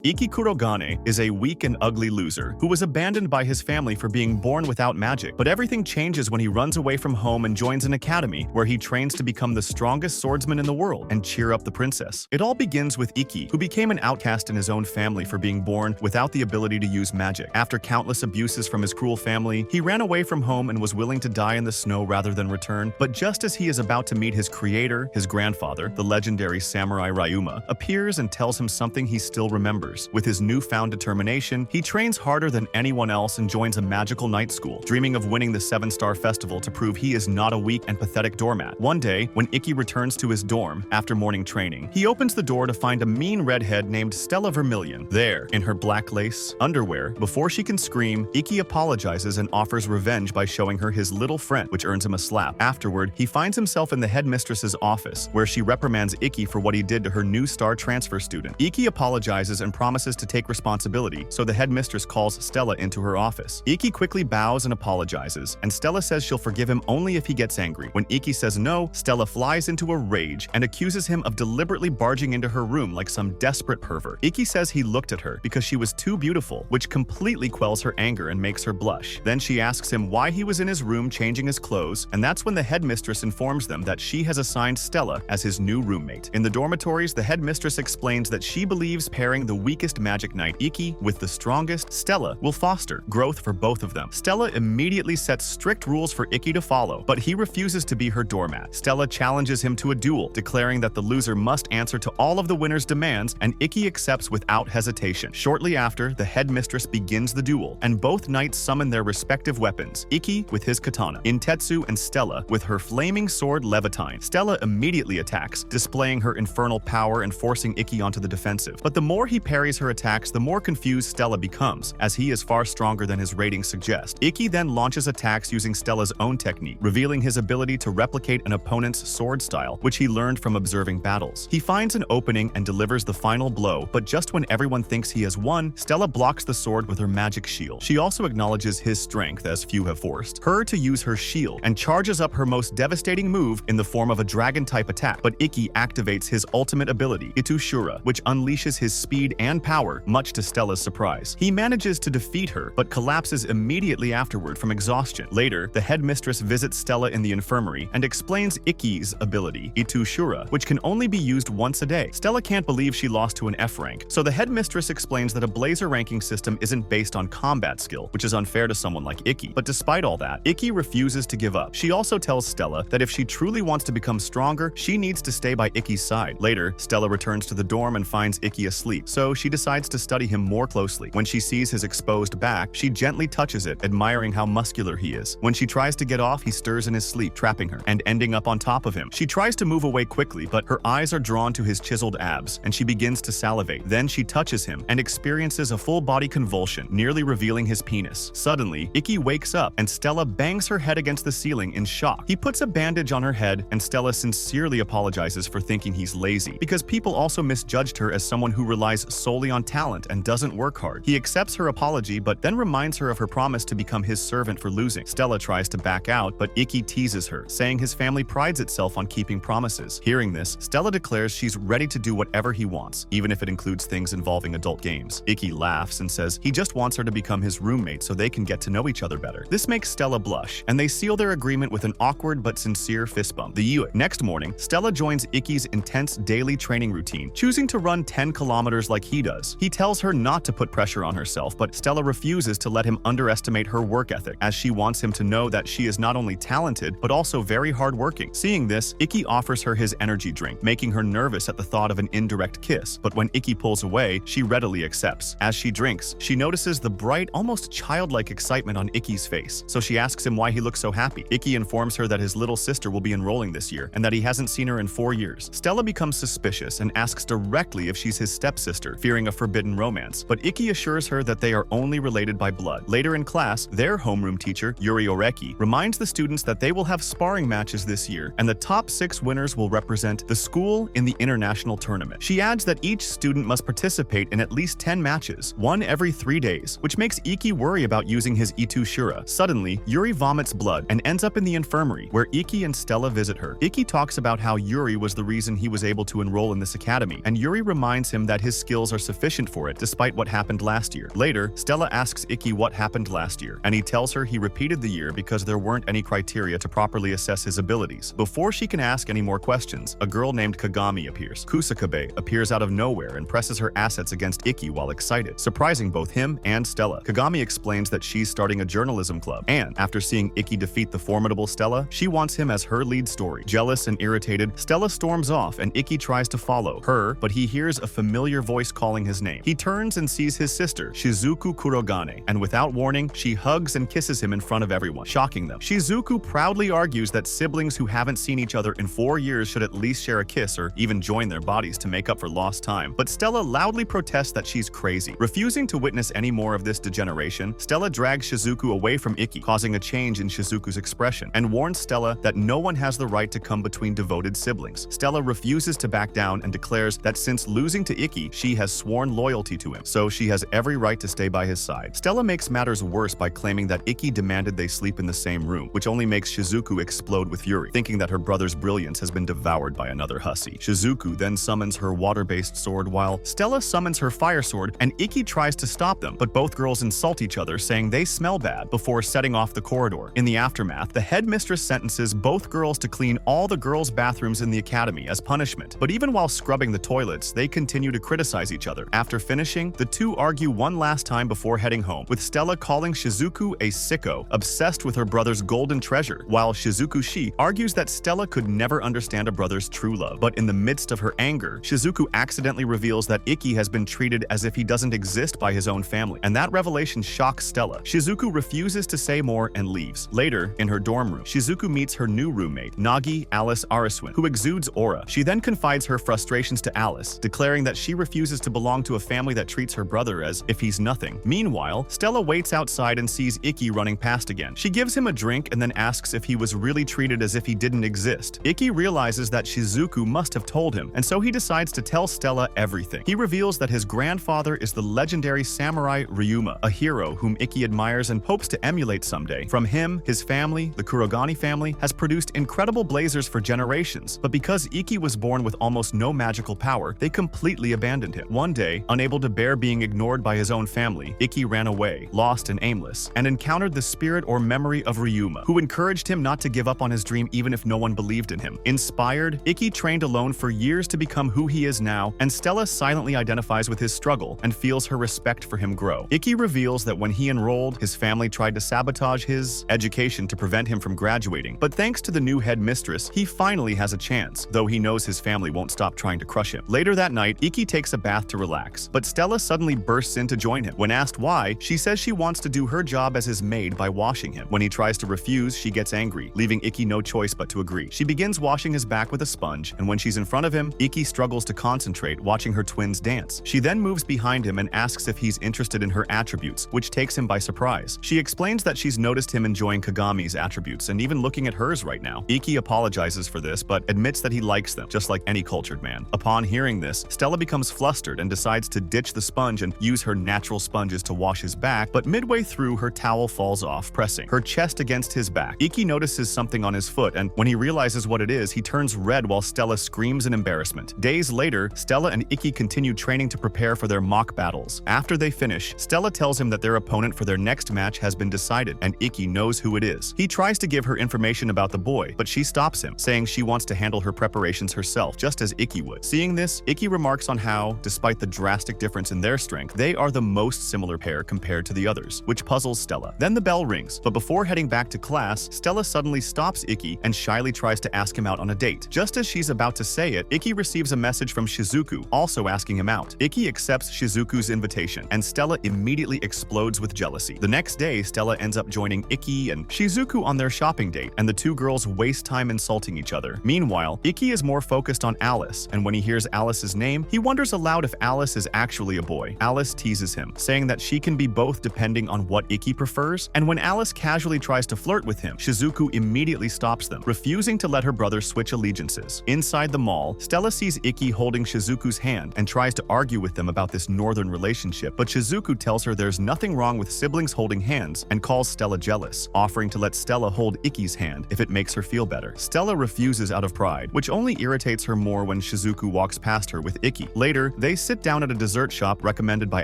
Iki Kurogane is a weak and ugly loser who was abandoned by his family for being born without magic, but everything changes when he runs away from home and joins an academy where he trains to become the strongest swordsman in the world and cheer up the princess. It all begins with Iki, who became an outcast in his own family for being born without the ability to use magic. After countless abuses from his cruel family, he ran away from home and was willing to die in the snow rather than return, but just as he is about to meet his creator, his grandfather, the legendary samurai Ryuma, appears and tells him something he still remembers. With his newfound determination, he trains harder than anyone else and joins a magical night school, dreaming of winning the 7-star festival to prove he is not a weak and pathetic doormat. One day, when Iki returns to his dorm after morning training, he opens the door to find a mean redhead named Stella Vermilion there, in her black lace underwear. Before she can scream, Iki apologizes and offers revenge by showing her his little friend, which earns him a slap. Afterward, he finds himself in the headmistress's office, where she reprimands Iki for what he did to her new star transfer student. Iki apologizes and promises to take responsibility, so the headmistress calls Stella into her office. Iki quickly bows and apologizes, and Stella says she'll forgive him only if he gets angry. When Iki says no, Stella flies into a rage and accuses him of deliberately barging into her room like some desperate pervert. Iki says he looked at her because she was too beautiful, which completely quells her anger and makes her blush. Then she asks him why he was in his room changing his clothes, and that's when the headmistress informs them that she has assigned Stella as his new roommate. In the dormitories, the headmistress explains that she believes pairing the weakest magic knight Iki with the strongest Stella will foster growth for both of them. Stella immediately sets strict rules for Iki to follow, but he refuses to be her doormat. Stella challenges him to a duel, declaring that the loser must answer to all of the winner's demands, and Iki accepts without hesitation. Shortly after, the headmistress begins the duel, and both knights summon their respective weapons, Iki with his katana, Intetsu and Stella with her flaming sword Levitine. Stella immediately attacks, displaying her infernal power and forcing Iki onto the defensive. But the more he parries her attacks, the more confused Stella becomes, as he is far stronger than his ratings suggest. Iki then launches attacks using Stella's own technique, revealing his ability to replicate an opponent's sword style, which he learned from observing battles. He finds an opening and delivers the final blow, but just when everyone thinks he has won, Stella blocks the sword with her magic shield. She also acknowledges his strength, as few have forced her to use her shield, and charges up her most devastating move in the form of a dragon-type attack. But Iki activates his ultimate ability, Itushura, which unleashes his speed and power, much to Stella's surprise. He manages to defeat her, but collapses immediately afterward from exhaustion. Later, the headmistress visits Stella in the infirmary and explains Iki's ability, Itushura, which can only be used once a day. Stella can't believe she lost to an F rank, so the headmistress explains that a blazer ranking system isn't based on combat skill, which is unfair to someone like Iki. But despite all that, Iki refuses to give up. She also tells Stella that if she truly wants to become stronger, she needs to stay by Iki's side. Later, Stella returns to the dorm and finds Iki asleep, so she decides to study him more closely. When she sees his exposed back, she gently touches it, admiring how muscular he is. When she tries to get off, he stirs in his sleep, trapping her, and ending up on top of him. She tries to move away quickly, but her eyes are drawn to his chiseled abs, and she begins to salivate. Then she touches him and experiences a full-body convulsion, nearly revealing his penis. Suddenly, Iki wakes up, and Stella bangs her head against the ceiling in shock. He puts a bandage on her head, and Stella sincerely apologizes for thinking he's lazy, because people also misjudged her as someone who relies solely on talent and doesn't work hard. He accepts her apology, but then reminds her of her promise to become his servant for losing. Stella tries to back out, but Iki teases her, saying his family prides itself on keeping promises. Hearing this, Stella declares she's ready to do whatever he wants, even if it includes things involving adult games. Iki laughs and says he just wants her to become his roommate so they can get to know each other better. This makes Stella blush, and they seal their agreement with an awkward but sincere fist bump. Next morning, Stella joins Iki's intense daily training routine, choosing to run 10 kilometers like he does. He tells her not to put pressure on herself, but Stella refuses to let him underestimate her work ethic, as she wants him to know that she is not only talented, but also very hardworking. Seeing this, Iki offers her his energy drink, making her nervous at the thought of an indirect kiss, but when Iki pulls away, she readily accepts. As she drinks, she notices the bright, almost childlike excitement on Iki's face, so she asks him why he looks so happy. Iki informs her that his little sister will be enrolling this year, and that he hasn't seen her in 4 years. Stella becomes suspicious and asks directly if she's his stepsister, fearing a forbidden romance, but Iki assures her that they are only related by blood. Later in class, their homeroom teacher, Yuri Oreki, reminds the students that they will have sparring matches this year, and the top 6 winners will represent the school in the international tournament. She adds that each student must participate in at least 10 matches, one every 3 days, which makes Iki worry about using his Itushura. Suddenly, Yuri vomits blood and ends up in the infirmary, where Iki and Stella visit her. Iki talks about how Yuri was the reason he was able to enroll in this academy, and Yuri reminds him that his skills skills are sufficient for it despite what happened last year. Later, Stella asks Ikki what happened last year, and he tells her he repeated the year because there weren't any criteria to properly assess his abilities. Before she can ask any more questions, a girl named Kagami appears. Kusakabe appears out of nowhere and presses her assets against Ikki while excited, surprising both him and Stella. Kagami explains that she's starting a journalism club, and after seeing Ikki defeat the formidable Stella, she wants him as her lead story. Jealous and irritated, Stella storms off and Ikki tries to follow her, but he hears a familiar voice calling his name. He turns and sees his sister, Shizuku Kurogane, and without warning, she hugs and kisses him in front of everyone, shocking them. Shizuku proudly argues that siblings who haven't seen each other in 4 years should at least share a kiss or even join their bodies to make up for lost time, but Stella loudly protests that she's crazy. Refusing to witness any more of this degeneration, Stella drags Shizuku away from Ikki, causing a change in Shizuku's expression, and warns Stella that no one has the right to come between devoted siblings. Stella refuses to back down and declares that since losing to Ikki, she has sworn loyalty to him, so she has every right to stay by his side. Stella makes matters worse by claiming that Ikki demanded they sleep in the same room, which only makes Shizuku explode with fury, thinking that her brother's brilliance has been devoured by another hussy. Shizuku then summons her water-based sword while Stella summons her fire sword, and Ikki tries to stop them, but both girls insult each other, saying they smell bad before setting off the corridor. In the aftermath, the headmistress sentences both girls to clean all the girls' bathrooms in the academy as punishment, but even while scrubbing the toilets, they continue to criticize each other. After finishing, the two argue one last time before heading home, with Stella calling Shizuku a sicko, obsessed with her brother's golden treasure, while Shizuku Shi argues that Stella could never understand a brother's true love. But in the midst of her anger, Shizuku accidentally reveals that Ikki has been treated as if he doesn't exist by his own family, and that revelation shocks Stella. Shizuku refuses to say more and leaves. Later, in her dorm room, Shizuku meets her new roommate, Nagi Alice Araswin, who exudes aura. She then confides her frustrations to Alice, declaring that she refuses to belong to a family that treats her brother as if he's nothing. Meanwhile, Stella waits outside and sees Ikki running past again. She gives him a drink and then asks if he was really treated as if he didn't exist. Ikki realizes that Shizuku must have told him, and so he decides to tell Stella everything. He reveals that his grandfather is the legendary samurai Ryuma, a hero whom Ikki admires and hopes to emulate someday. From him, his family, the Kurogane family, has produced incredible blazers for generations, but because Ikki was born with almost no magical power, they completely abandoned him. One day, unable to bear being ignored by his own family, Ikki ran away, lost and aimless, and encountered the spirit or memory of Ryuma, who encouraged him not to give up on his dream even if no one believed in him. Inspired, Ikki trained alone for years to become who he is now, and Stella silently identifies with his struggle and feels her respect for him grow. Ikki reveals that when he enrolled, his family tried to sabotage his education to prevent him from graduating, but thanks to the new headmistress, he finally has a chance, though he knows his family won't stop trying to crush him. Later that night, Ikki takes a bath to relax, but Stella suddenly bursts in to join him. When asked why, she says she wants to do her job as his maid by washing him. When he tries to refuse, she gets angry, leaving Ikki no choice but to agree. She begins washing his back with a sponge, and when she's in front of him, Ikki struggles to concentrate watching her twins dance. She then moves behind him and asks if he's interested in her attributes, which takes him by surprise. She explains that she's noticed him enjoying Kagami's attributes and even looking at hers right now. Ikki apologizes for this, but admits that he likes them, just like any cultured man. Upon hearing this, Stella becomes flustered and decides to ditch the sponge and use her natural sponges to wash his back, but midway through, her towel falls off, pressing her chest against his back. Ikki notices something on his foot, and when he realizes what it is, he turns red while Stella screams in embarrassment. Days later, Stella and Ikki continue training to prepare for their mock battles. After they finish, Stella tells him that their opponent for their next match has been decided, and Ikki knows who it is. He tries to give her information about the boy, but she stops him, saying she wants to handle her preparations herself, just as Ikki would. Seeing this, Ikki remarks on how, despite the drastic difference in their strength, they are the most similar pair compared to the others, which puzzles Stella. Then the bell rings, but before heading back to class, Stella suddenly stops Ikki and shyly tries to ask him out on a date. Just as she's about to say it, Ikki receives a message from Shizuku, also asking him out. Ikki accepts Shizuku's invitation, and Stella immediately explodes with jealousy. The next day, Stella ends up joining Ikki and Shizuku on their shopping date, and the two girls waste time insulting each other. Meanwhile, Ikki is more focused on Alice, and when he hears Alice's name, he wonders aloud if Alice is actually a boy. Alice teases him, saying that she can be both depending on what Ikki prefers, and when Alice casually tries to flirt with him, Shizuku immediately stops them, refusing to let her brother switch allegiances. Inside the mall, Stella sees Ikki holding Shizuku's hand and tries to argue with them about this northern relationship, but Shizuku tells her there's nothing wrong with siblings holding hands and calls Stella jealous, offering to let Stella hold Ikki's hand if it makes her feel better. Stella refuses out of pride, which only irritates her more when Shizuku walks past her with Ikki. Later, they sit down at a dessert shop recommended by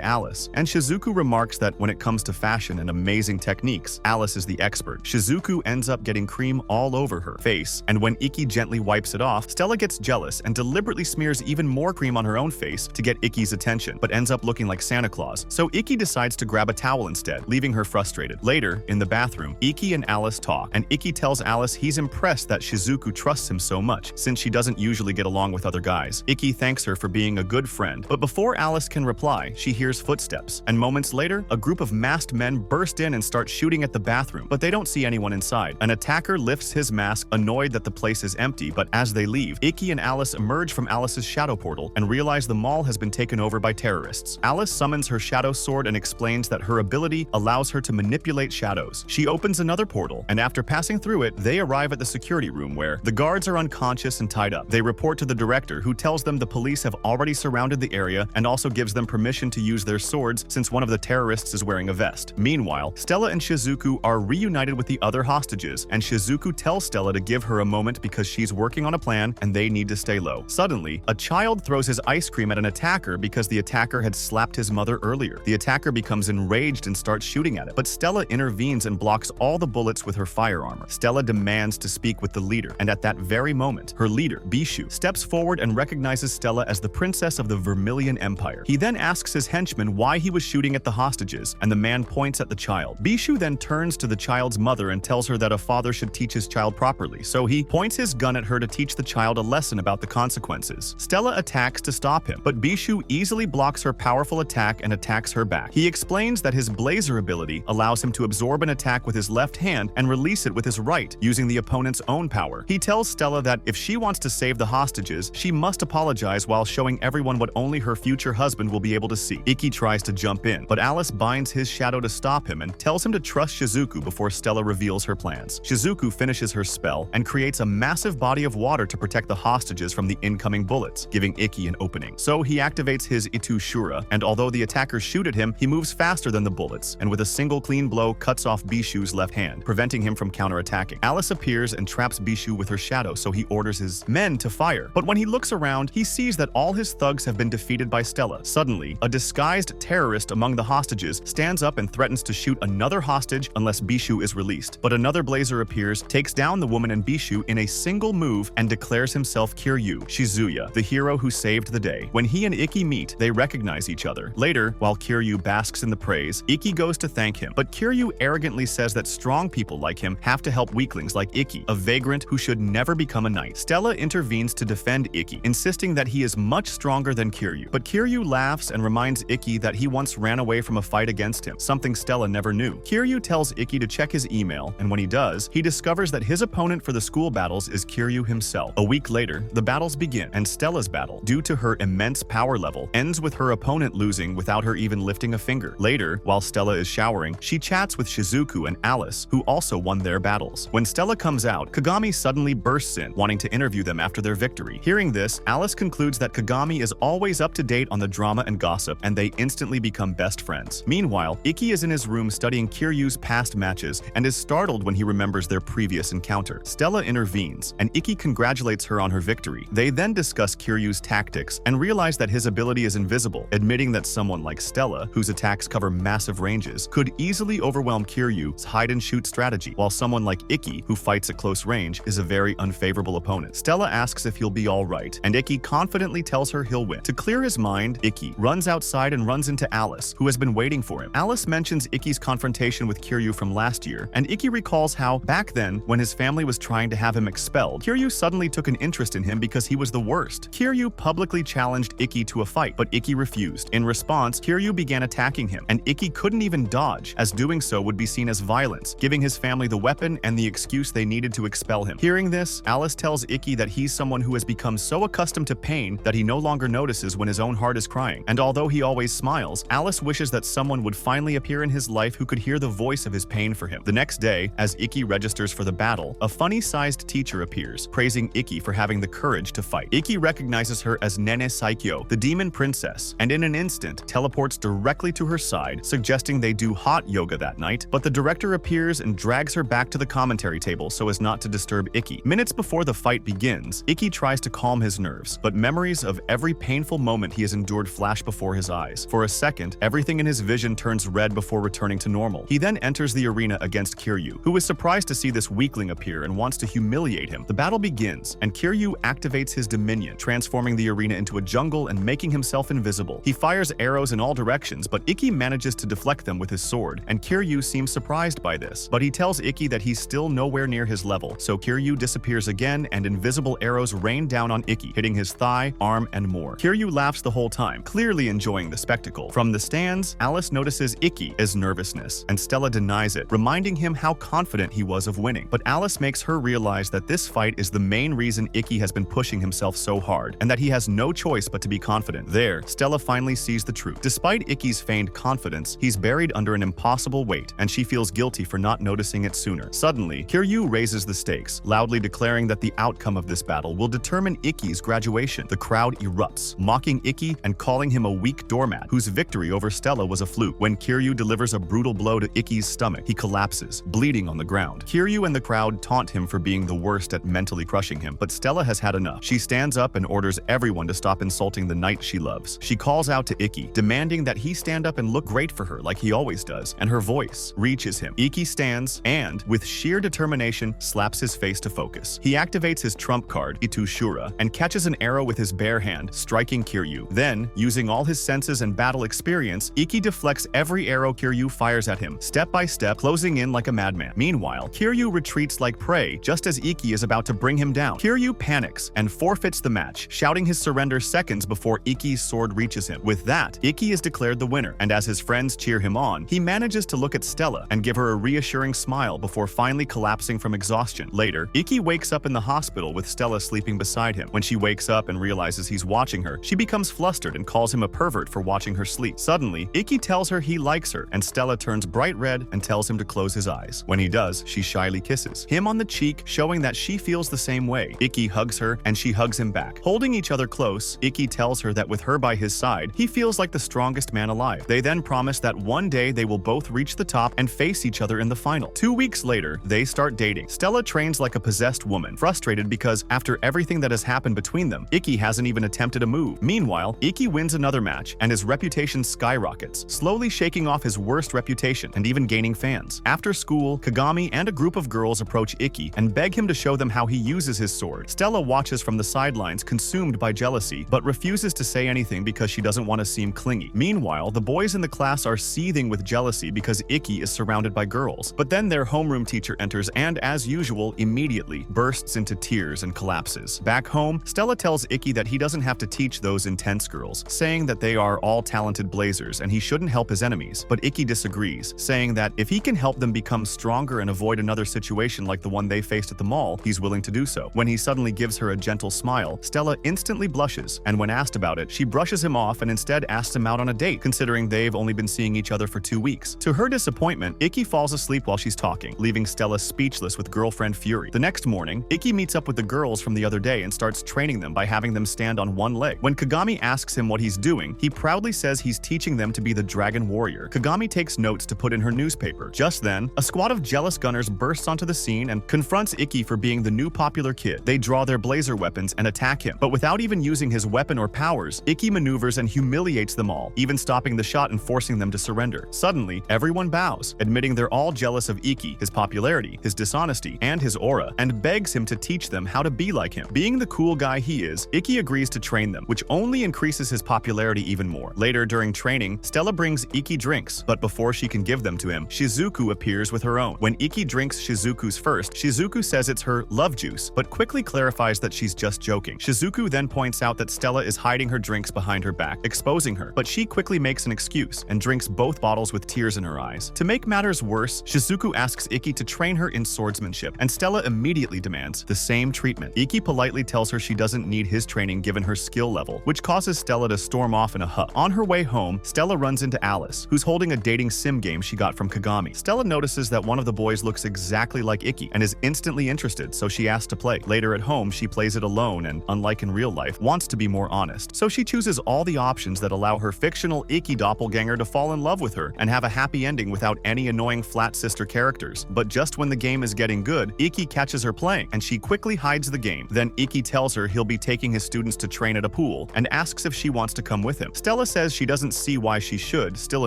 Alice, and Shizuku remarks that when it comes to fashion and amazing techniques, Alice is the expert. Shizuku ends up getting cream all over her face, and when Ikki gently wipes it off, Stella gets jealous and deliberately smears even more cream on her own face to get Ikki's attention, but ends up looking like Santa Claus. So Ikki decides to grab a towel instead, leaving her frustrated. Later, in the bathroom, Ikki and Alice talk, and Ikki tells Alice he's impressed that Shizuku trusts him so much, since she doesn't usually get along with other guys. Ikki thanks her for being a good friend, but before Alice can reply, she hears footsteps, and moments later, a group of masked men burst in and start shooting at the bathroom, but they don't see anyone inside. An attacker lifts his mask, annoyed that the place is empty, but as they leave, Ikki and Alice emerge from Alice's shadow portal and realize the mall has been taken over by terrorists. Alice summons her shadow sword and explains that her ability allows her to manipulate shadows. She opens another portal, and after passing through it, they arrive at the security room where the guards are unconscious and tied up. They report to the director, who tells them the police have already surrounded the area and also gives them permission to use their swords since one of the terrorists is wearing a vest. Meanwhile, Stella and Shizuku are reunited with the other hostages, and Shizuku tells Stella to give her a moment because she's working on a plan and they need to stay low. Suddenly, a child throws his ice cream at an attacker because the attacker had slapped his mother earlier. The attacker becomes enraged and starts shooting at it, but Stella intervenes and blocks all the bullets with her fire armor. Stella demands to speak with the leader, and at that very moment, her leader, Bishu, steps forward and recognizes Stella as the princess of the Vermilion Empire. He then asks his henchman why he was shooting at the hostages, and the man points at the child. Bishu then turns to the child's mother and tells her that a father should teach his child properly, so he points his gun at her to teach the child a lesson about the consequences. Stella attacks to stop him, but Bishu easily blocks her powerful attack and attacks her back. He explains that his blazer ability allows him to absorb an attack with his left hand and release it with his right, using the opponent's own power. He tells Stella that if she wants to save the hostages, she must apologize while showing everyone what only her future husband will be able to see. Ikki tries to jump in, but Alice binds his shadow to stop him and tells him to trust Shizuku before Stella reveals her plans. Shizuku finishes her spell and creates a massive body of water to protect the hostages from the incoming bullets, giving Ikki an opening. So he activates his Itu Shura, and although the attackers shoot at him, he moves faster than the bullets, and with a single clean blow cuts off Bishu's left hand, preventing him from counterattacking. Alice appears and traps Bishu with her shadow, so he orders his men to fire. But when he looks around, he sees that all his thugs have been defeated by Stella. Suddenly, a disguised terrorist among the hostages stands up and threatens to shoot another hostage unless Bishu is released. But another blazer appears, takes down the woman and Bishu in a single move, and declares himself Kiryu, Shizuya, the hero who saved the day. When he and Ikki meet, they recognize each other. Later, while Kiryu basks in the praise, Ikki goes to thank him, but Kiryu arrogantly says that strong people like him have to help weaklings like Ikki, a vagrant who should never become a knight. Stella intervenes to defend Ikki, insisting that he is much stronger than Kiryu, but Kiryu laughs and reminds Ikki that he once ran away from a fight against him, something Stella never knew. Kiryu tells Ikki to check his email, and when he does, he discovers that his opponent for the school battles is Kiryu himself. A week later, the battles begin, and Stella's battle, due to her immense power level, ends with her opponent losing without her even lifting a finger. Later, while Stella is showering, she chats with Shizuku and Alice, who also won their battles. When Stella comes out, Kagami suddenly bursts in, wanting to interview them after their victory. Hearing this, Alice concludes that Kagami is always up to date on the drama and gossip, and they instantly become best friends. Meanwhile, Ikki is in his room studying Kiryu's past matches and is startled when he remembers their previous encounter. Stella intervenes, and Ikki congratulates her on her victory. They then discuss Kiryu's tactics and realize that his ability is invisible, admitting that someone like Stella, whose attacks cover massive ranges, could easily overwhelm Kiryu's hide-and-shoot strategy, while someone like Ikki, who fights at close range, is a very unfavorable opponent. Stella asks if he'll be alright, and Ikki confidently tells her he'll win. To clear his mind, Ikki runs outside and runs into Alice, who has been waiting for him. Alice mentions Ikki's confrontation with Kiryu from last year, and Ikki recalls how, back then, when his family was trying to have him expelled, Kiryu suddenly took an interest in him because he was the worst. Kiryu publicly challenged Ikki to a fight, but Ikki refused. In response, Kiryu began attacking him, and Ikki couldn't even dodge, as doing so would be seen as violence, giving his family the weapon and the excuse they needed to expel him. Hearing this, Alice tells Ikki that he's someone who has become so accustomed to pain that he no longer notices when his own heart is crying, and although he always smiles, Alice wishes that someone would finally appear in his life who could hear the voice of his pain for him. The next day, as Ikki registers for the battle, a funny-sized teacher appears, praising Ikki for having the courage to fight. Ikki recognizes her as Nene Saikyo, the demon princess, and in an instant teleports directly to her side, suggesting they do hot yoga that night, but the director appears and drags her back to the commentary table so as not to disturb Ikki. Minutes before the fight begins, Ikki tries to calm his nerves, but memories of every painful moment he has endured flash before his eyes. For a second, everything in his vision turns red before returning to normal. He then enters the arena against Kiryu, who is surprised to see this weakling appear and wants to humiliate him. The battle begins, and Kiryu activates his dominion, transforming the arena into a jungle and making himself invisible. He fires arrows in all directions, but Ikki manages to deflect them with his sword, and Kiryu seems surprised by this. But he tells Ikki that he's still nowhere near his level, so Kiryu disappears again and invisible arrows rain down on Ikki, hitting his thigh, arm, and more. Kiryu laughs the whole time, clearly enjoying the spectacle. From the stands, Alice notices Ikki as nervousness, and Stella denies it, reminding him how confident he was of winning. But Alice makes her realize that this fight is the main reason Ikki has been pushing himself so hard, and that he has no choice but to be confident. There, Stella finally sees the truth. Despite Ikki's feigned confidence, he's buried under an impossible weight, and she feels guilty for not noticing it sooner. Suddenly, Kiryu raises the stakes, loudly declaring that the outcome of this battle will determine Ikki's graduation. The crowd erupts, mocking Ikki and calling him a weak doormat, whose victory over Stella was a fluke. When Kiryu delivers a brutal blow to Ikki's stomach, he collapses, bleeding on the ground. Kiryu and the crowd taunt him for being the worst at mentally crushing him, but Stella has had enough. She stands up and orders everyone to stop insulting the knight she loves. She calls out to Ikki, demanding that he stand up and look great for her like he always does, and her voice reaches him. Ikki stands and, with sheer determination, slaps his face to focus. He activates his trump card, Itushura, and catches an arrow with his bare hand, striking Kiryu. Then, using all his senses and battle experience, Ikki deflects every arrow Kiryu fires at him, step by step, closing in like a madman. Meanwhile, Kiryu retreats like prey just as Ikki is about to bring him down. Kiryu panics and forfeits the match, shouting his surrender seconds before Ikki's sword reaches him. With that, Ikki is declared the winner, and as his friends cheer him on, he manages to look at Stella and give her a reassuring smile before finally collapsing from exhaustion. Later, Ikki wakes up in the hospital with Stella sleeping beside him. When she wakes up and realizes he's watching her, she becomes flustered and calls him a pervert for watching her sleep. Suddenly, Ikki tells her he likes her, and Stella turns bright red and tells him to close his eyes. When he does, she shyly kisses him on the cheek, showing that she feels the same way. Ikki hugs her, and she hugs him back. Holding each other close, Ikki tells her that with her by his side, he feels like the strongest man alive. They then promise that one day they will both reach the top and face each other in the final. 2 weeks later, they start dating. Stella trains like a possessed woman, frustrated because after everything that has happened between them, Ikki hasn't even attempted a move. Meanwhile, Ikki wins another match, and his reputation skyrockets, slowly shaking off his worst reputation and even gaining fans. After school, Kagami and a group of girls approach Ikki and beg him to show them how he uses his sword. Stella watches from the sidelines, consumed by jealousy, but refuses to say anything because she doesn't want to seem clingy. Meanwhile, the boys in the class are seething with jealousy because Ikki is surrounded by girls. But then their homeroom teacher enters and, as usual, immediately bursts into tears and collapses. Back home, Stella tells Ikki that he doesn't have to teach those intense girls, saying that they are all talented blazers and he shouldn't help his enemies. But Ikki disagrees, saying that if he can help them become stronger and avoid another situation like the one they faced at the mall, he's willing to do so. When he suddenly gives her a gentle smile, Stella instantly blushes, and when asked about it, she brushes him off and instead asks him out on a date, considering they've only been seeing each other for 2 weeks. To her disappointment, Ikki falls asleep while she's talking, leaving Stella speechless with girlfriend fury. The next morning, Ikki meets up with the girls from the other day and starts training them by having them stand on one leg. When Kagami asks him what he's doing, he proudly says he's teaching them to be the dragon warrior. Kagami takes notes to put in her newspaper. Just then, a squad of jealous gunners bursts onto the scene and confronts Ikki for being the new popular kid. They draw their blazer weapons and attack him, but without even using his weapon or powers, Ikki maneuvers and humiliates them all, even stopping the shot and forcing them to surrender. Suddenly, everyone bows, admitting they're all jealous of Ikki, his popularity, his dishonesty, and his aura, and begs him to teach them how to be like him. Being the cool guy he is, Ikki agrees to train them, which only increases his popularity even more. Later, during training, Stella brings Ikki drinks, but before she can give them to him, Shizuku appears with her own. When Ikki drinks Shizuku's first, Shizuku says it's her love juice, but quickly clarifies that she's just joking. Shizuku then points out that Stella is hiding her drinks behind her back, exposing her, but she quickly makes an excuse and drinks both bottles with tears in her eyes. To make matters worse, Shizuku asks Ikki to train her in swordsmanship, and Stella immediately demands the same treatment. Ikki politely tells her she doesn't need his training given her skill level, which causes Stella to storm off in a huff. On her way home, Stella runs into Alice, who's holding a dating sim game she got from Kagami. Stella notices that one of the boys looks exactly like Ikki and is instantly interested, so she asks to play. Later at home, she plays it alone and, unlike in real life, wants to be more honest. So she chooses all the options that allow her fictional Ikki doppelganger to fall in love with her and have a happy ending without any annoying flat sister characters. But just when the game is getting good, Ikki catches her playing, and she quickly hides the game. Then Ikki tells her he'll be taking his students to train at a pool, and asks if she wants to come with him. Stella says she doesn't see why she should, still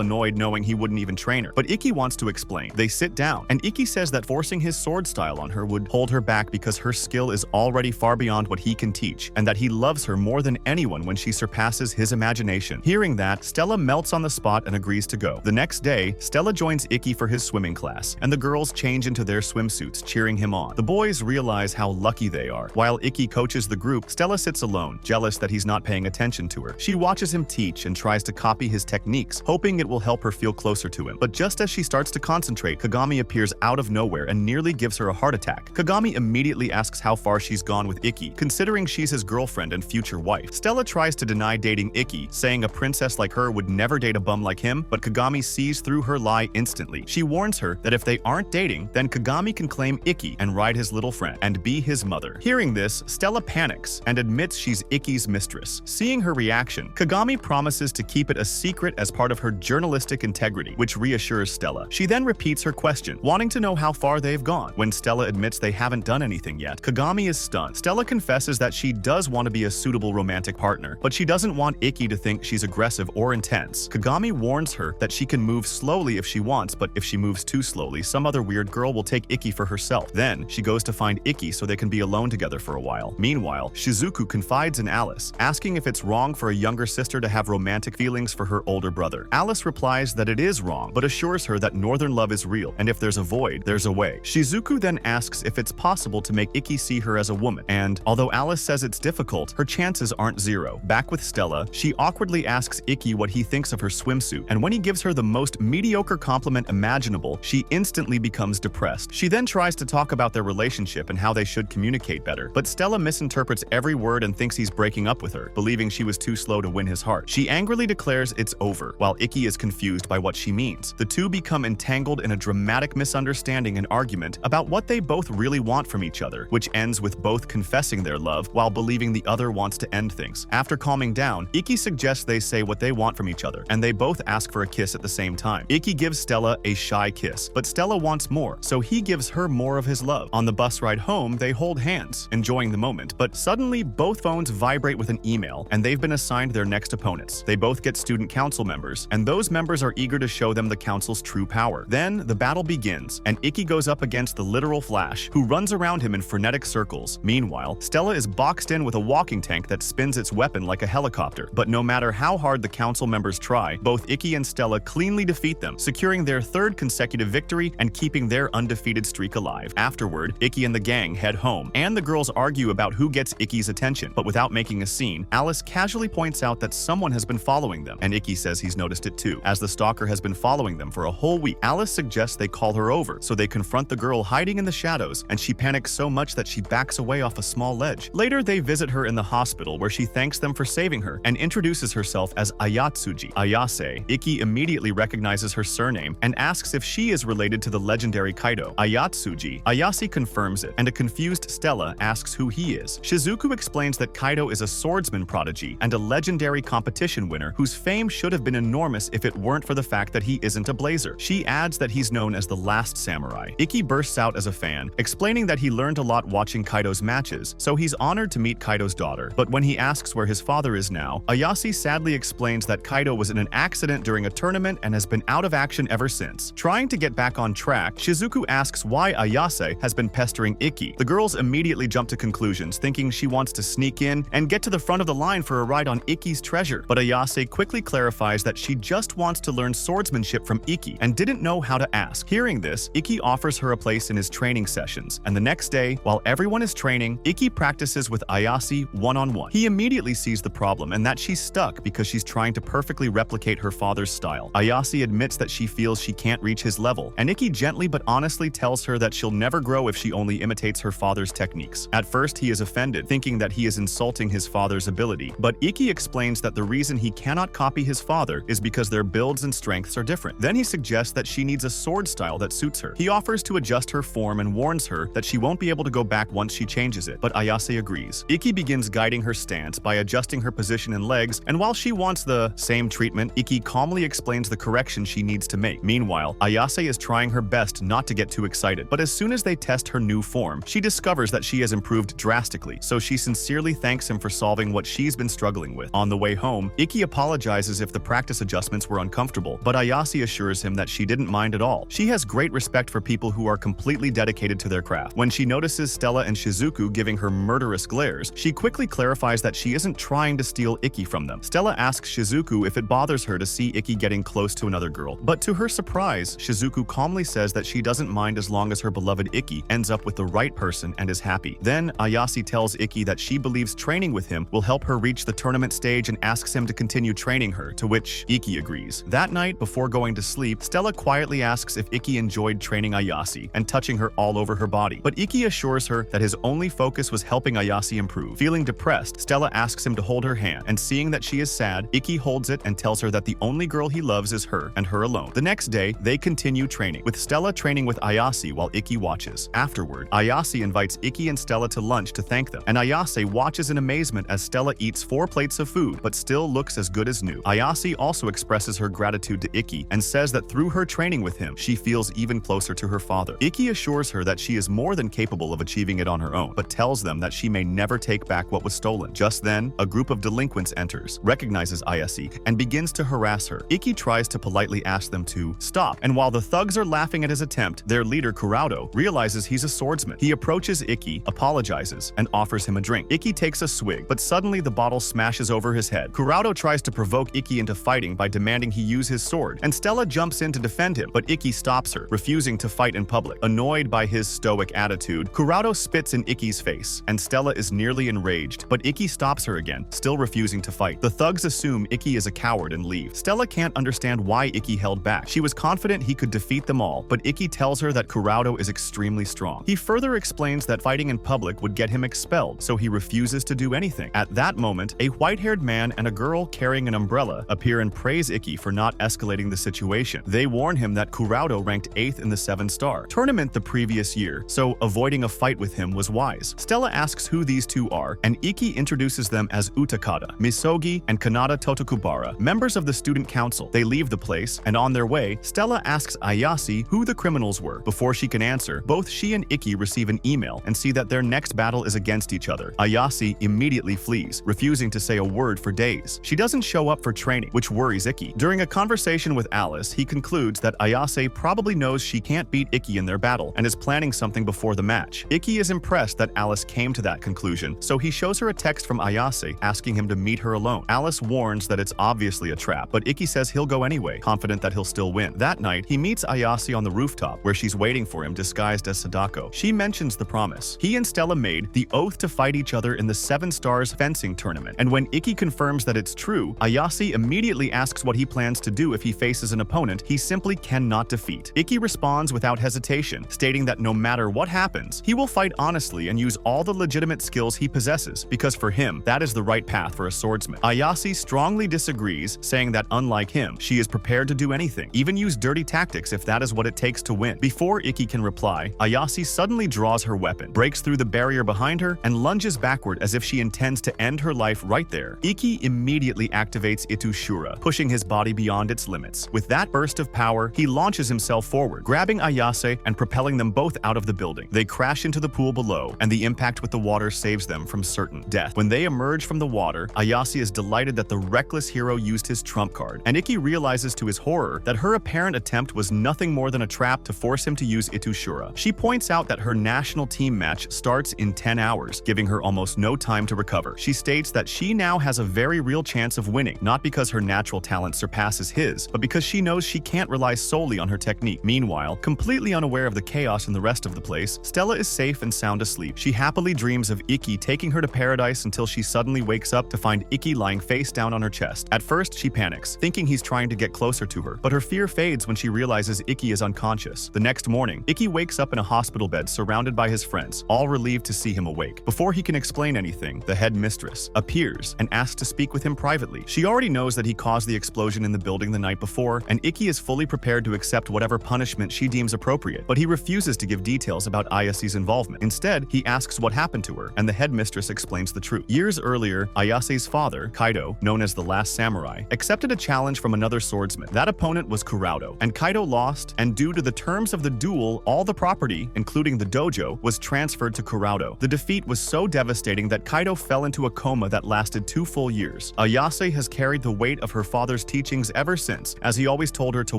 annoyed knowing he wouldn't even train her. But Ikki wants to explain. They sit down, and Ikki says that forcing his sword style on her would hold her back because her skill is already far beyond what he can teach, and that he loves her more than anyone when she surpasses his imagination. Hearing that, Stella melts on the spot and agrees to go. The next day, Stella joins Ikki for his swimming class, and the girls change into their swimsuits, cheering him on. The boys realize how lucky they are. While Ikki coaches the group, Stella sits alone, jealous that he's not paying attention to her. She watches him teach and tries to copy his techniques, hoping it will help her feel closer to him. But just as she starts to concentrate, Kagami appears out of nowhere and nearly gives her a heart attack. Kagami immediately asks how far she's gone with Ikki, considering she's his girlfriend and future wife. Stella tries to deny dating Ikki, saying a princess like her would never date a bum like him, but Kagami sees through her lie instantly. She warns her that if they aren't dating, then Kagami can claim Ikki and ride his little friend and be his mother. Hearing this, Stella panics and admits she's Ikki's mistress. Seeing her reaction, Kagami promises to keep it a secret as part of her journalistic integrity, which reassures Stella. She then repeats her question, wanting to know how far they've gone. When Stella admits they haven't done anything yet, Kagami is stunned. Stella confesses that she does want to be a suitable romantic partner, but she doesn't want Ikki to think she's aggressive or intense. Kagami warns her that she can move slowly if she wants, but if she moves too slowly, some other weird girl will take Ikki for herself. Then, she goes to find Ikki so they can be alone together for a while. Meanwhile, Shizuku confides in Alice, asking if it's wrong for a younger sister to have romantic feelings for her older brother. Alice replies that it is wrong, but assures her that northern love is real, and if there's a void, there's a way. Shizuku then asks if it's possible to make Ikki see her as a woman, and although Alice says it's difficult, her chances aren't zero. Back with Stella, she awkwardly asks Ikki what he thinks of her swimsuit, and when he gives her the most mediocre compliment imaginable, she instantly becomes depressed. She then tries to talk about their relationship and how they should communicate better, but Stella misinterprets every word and thinks he's breaking up with her, believing she was too slow to win his heart. She angrily declares it's over, while Ikki is confused by what she means. The two become entangled in a dramatic misunderstanding and argument about what they both really want from each other, which ends with both confessing their love while believing the other wants to end things. After calming down, Ikki suggests they say what they want from each other, and they both ask for a kiss at the same time. Ikki gives Stella a shy kiss, but Stella wants more, so he gives her more of his love. On the bus ride home, they hold hands, enjoying the moment, but suddenly both phones vibrate with an email, and they've been assigned their next opponents. They both get student council members, and those members are eager to show them the council's true power. Then, the battle begins, and Ikki goes up against the literal Flash, who runs around him in frenetic circles. Meanwhile, Stella is boxed in with a walking tank that spins its weapon like a helicopter, but no matter how hard the council members try, both Ikki and Stella cleanly defeat them, securing their third consecutive victory and keeping their undefeated streak alive. Afterward, Ikki and the gang head home, and the girls argue about who gets Ikki's attention, but without making a scene, Alice casually points out that someone has been following them, and Ikki says he's noticed it too, as the stalker has been following them for a whole week. Alice suggests they call her over, so they confront the girl hiding in the shadows, and she panics so much that she backs away off a small ledge. Later, they visit her in the hospital, where she thanks them for saving her and introduces herself as Ayatsuji. Ayase. Ikki immediately recognizes her surname and asks if she is related to the legendary Kaido. Ayatsuji. Ayase confirms it, and a confused Stella asks who he is. Shizuku explains that Kaido is a swordsman prodigy and a legendary competition winner whose fame should have been enormous if it weren't for the fact that he isn't a blazer. She adds that he's known as the last samurai. Ikki bursts out as a fan, explaining that he learned a lot watching Kaido's matches, so he's honored to meet Kaido's daughter. But when he asks where his father is now, Ayase sadly explains that Kaido was in an accident during a tournament and has been out of action ever since. Trying to get back on track, Shizuku asks why Ayase has been pestering Ikki. The girls immediately jump to conclusions, thinking she wants to sneak in and get to the front of the line for a ride on Ikki's treasure. But Ayase quickly clarifies that she just wants to learn swordsmanship from Ikki and didn't know how to ask. Hearing this, Ikki offers her a place in his training sessions, and the next day, while everyone is training, Ikki practices with Ayase one-on-one. He immediately sees the problem and that she's stuck because she's trying to perfectly replicate her father's style. Ayase admits that she feels she can't reach his level, and Ikki gently but honestly tells her that she'll never grow if she only imitates her father's techniques. At first, he is offended, thinking that he is insulting his father's ability, but Ikki explains that the reason he cannot copy his father is because their builds and strengths are different. Then he suggests that she needs a sword style that suits her. He offers to adjust her form and warns her that she won't be able to go back once she changes it, but Ayase agrees. Ikki begins guiding her stance by adjusting her position and legs, and while she wants the same treatment, Ikki calmly explains the correction she needs to make. Meanwhile, Ayase is trying her best not to get too excited, but as soon as they test her new form, she discovers that she has improved drastically, so she sincerely thanks him for solving what she's been struggling with. On the way home, Ikki apologizes if the practice adjustments were uncomfortable, but Ayase assures him that she didn't mind at all. She has great respect for people who are completely dedicated to their craft. When she notices Stella and Shizuku giving her murderous glares, she quickly clarifies that she isn't trying to steal Ikki from them. Stella asks Shizuku if it bothers her to see Ikki getting close to another girl, but to her surprise, Shizuku calmly says that she doesn't mind as long as her beloved Ikki ends up with the right person and is happy. Then Ayase tells Ikki that she believes training with him will help her reach the tournament stage and asks him to continue training her, to which Ikki agrees. That night, before going to sleep, Stella quietly asks if Ikki enjoyed training Ayase and touching her all over her body, but Ikki assures her that his only focus was helping Ayase improve. Feeling depressed, Stella asks him to hold her hand, and seeing that she is sad, Ikki holds it and tells her that the only girl he loves is her and her alone. The next day, they continue training, with Stella training with Ayase while Ikki watches. Afterward, Ayase invites Ikki and Stella to lunch to thank them, and Ayase watches in amazement as Stella eats 4 plates of food but still looks as good as new. Ayase also expresses her gratitude to Ikki and says that through her training with him, she feels even closer to her father. Ikki assures her that she is more than capable of achieving it on her own, but tells them that she may never take back what was stolen. Just then, a group of delinquents enters, recognizes Ayase, and begins to harass her. Ikki tries to politely ask them to stop, and while the thugs are laughing at his attempt, their leader Curado realizes he's a swordsman. He approaches Ikki, apologizes, and offers him a drink. Ikki takes a swig, but suddenly the bottle smashes over his head. Curado tries to provoke Ikki into fighting by demanding he use his sword, and Stella jumps in to defend him, but Ikki stops her, refusing to fight in public. Annoyed by his stoic attitude, Curado spits in Ikki's face, and Stella is nearly enraged, but Ikki stops her again, still refusing to fight. The thugs assume Ikki is a coward and leave. Stella can't understand why Ikki held back. She was confident he could defeat them all, but Ikki tells her that Curado is extremely strong. He further explains that fighting in public would get him expelled, so he refuses to do anything. At that moment, a white-haired man and a girl carrying an umbrella appear and praise Ikki for not escalating the situation. They warn him that Curado ranked 8th in the 7-star tournament the previous year, so avoiding a fight with him was wise. Stella asks who these two are, and Ikki introduces them as Utakata, Misogi, and Kanada Totokubara, members of the student council. They leave the place, and on their way, Stella asks Ayase who the criminals were. Before she can answer, both she and Ikki receive an email and see that their next battle is against each other. Ayase immediately flees, refusing to say a word for days. She doesn't show up for training, which worries Ikki. During a conversation with Alice, he concludes that Ayase probably knows she can't beat Ikki in their battle and is planning something before the match. Ikki is impressed that Alice came to that conclusion, so he shows her a text from Ayase asking him to meet her alone. Alice warns that it's obviously a trap, but Ikki says he'll go anyway, confident that he'll still win. That night, he meets Ayase on the rooftop, where she's waiting for him disguised as Sadako. She mentions the promise he and Stella made, the oath to fight each other in the 7 Stars fencing tournament, and when Ikki confirms that it's true, Ayase immediately asks what he plans to do if he faces an opponent he simply cannot defeat. Ikki responds without hesitation, stating that no matter what happens, he will fight honestly and use all the legitimate skills he possesses, because for him, that is the right path for a swordsman. Ayase strongly disagrees, saying that unlike him, she is prepared to do anything, even use dirty tactics if that is what it takes to win. Before Ikki can reply, Ayase suddenly draws her weapon, breaks through the barrier behind her, and lunges backward as if she intends to end her life right there. Ikki immediately activates Itushura, pushing his body beyond its limits. With that burst of power, he launches himself forward, grabbing Ayase and propelling them both out of the building. They crash into the pool below, and the impact with the water saves them from certain death. When they emerge from the water, Ayase is delighted that the reckless hero used his trump card, and Ikki realizes to his horror that her apparent attempt was nothing more than a trap to force him to use Itushura. She points out that her national team match starts in 10 hours, giving her almost no time to recover. She states that she now has a very real chance of winning, not because her natural talent surpasses his, but because she knows she can't rely solely on her technique. Meanwhile, completely unaware of the chaos in the rest of the place, Stella is safe and sound asleep. She happily dreams of Ikki taking her to paradise until she suddenly wakes up to find Ikki lying face down on her chest. At first, she panics, thinking he's trying to get closer to her, but her fear fades when she realizes Ikki is unconscious. The next morning, Ikki wakes up in a hospital bed surrounded by his friends, all relieved to see him awake. Before he can explain anything, the head mistress appears and asks to speak with him privately. She already knows that he caused the explosion in the building the night before, and Ikki is fully prepared to accept whatever punishment she deems appropriate, but he refuses to give details about Ayase's involvement. Instead, he asks what happened to her, and the headmistress explains the truth. Years earlier, Ayase's father, Kaido, known as the Last Samurai, accepted a challenge from another swordsman. That opponent was Curado, and Kaido lost, and due to the terms of the duel, all the property, including the dojo, was transferred to Curado. The defeat was so devastating that Kaido fell into a coma that lasted 2 full years. Ayase has carried the weight of her father's teachings ever since, as he always told her to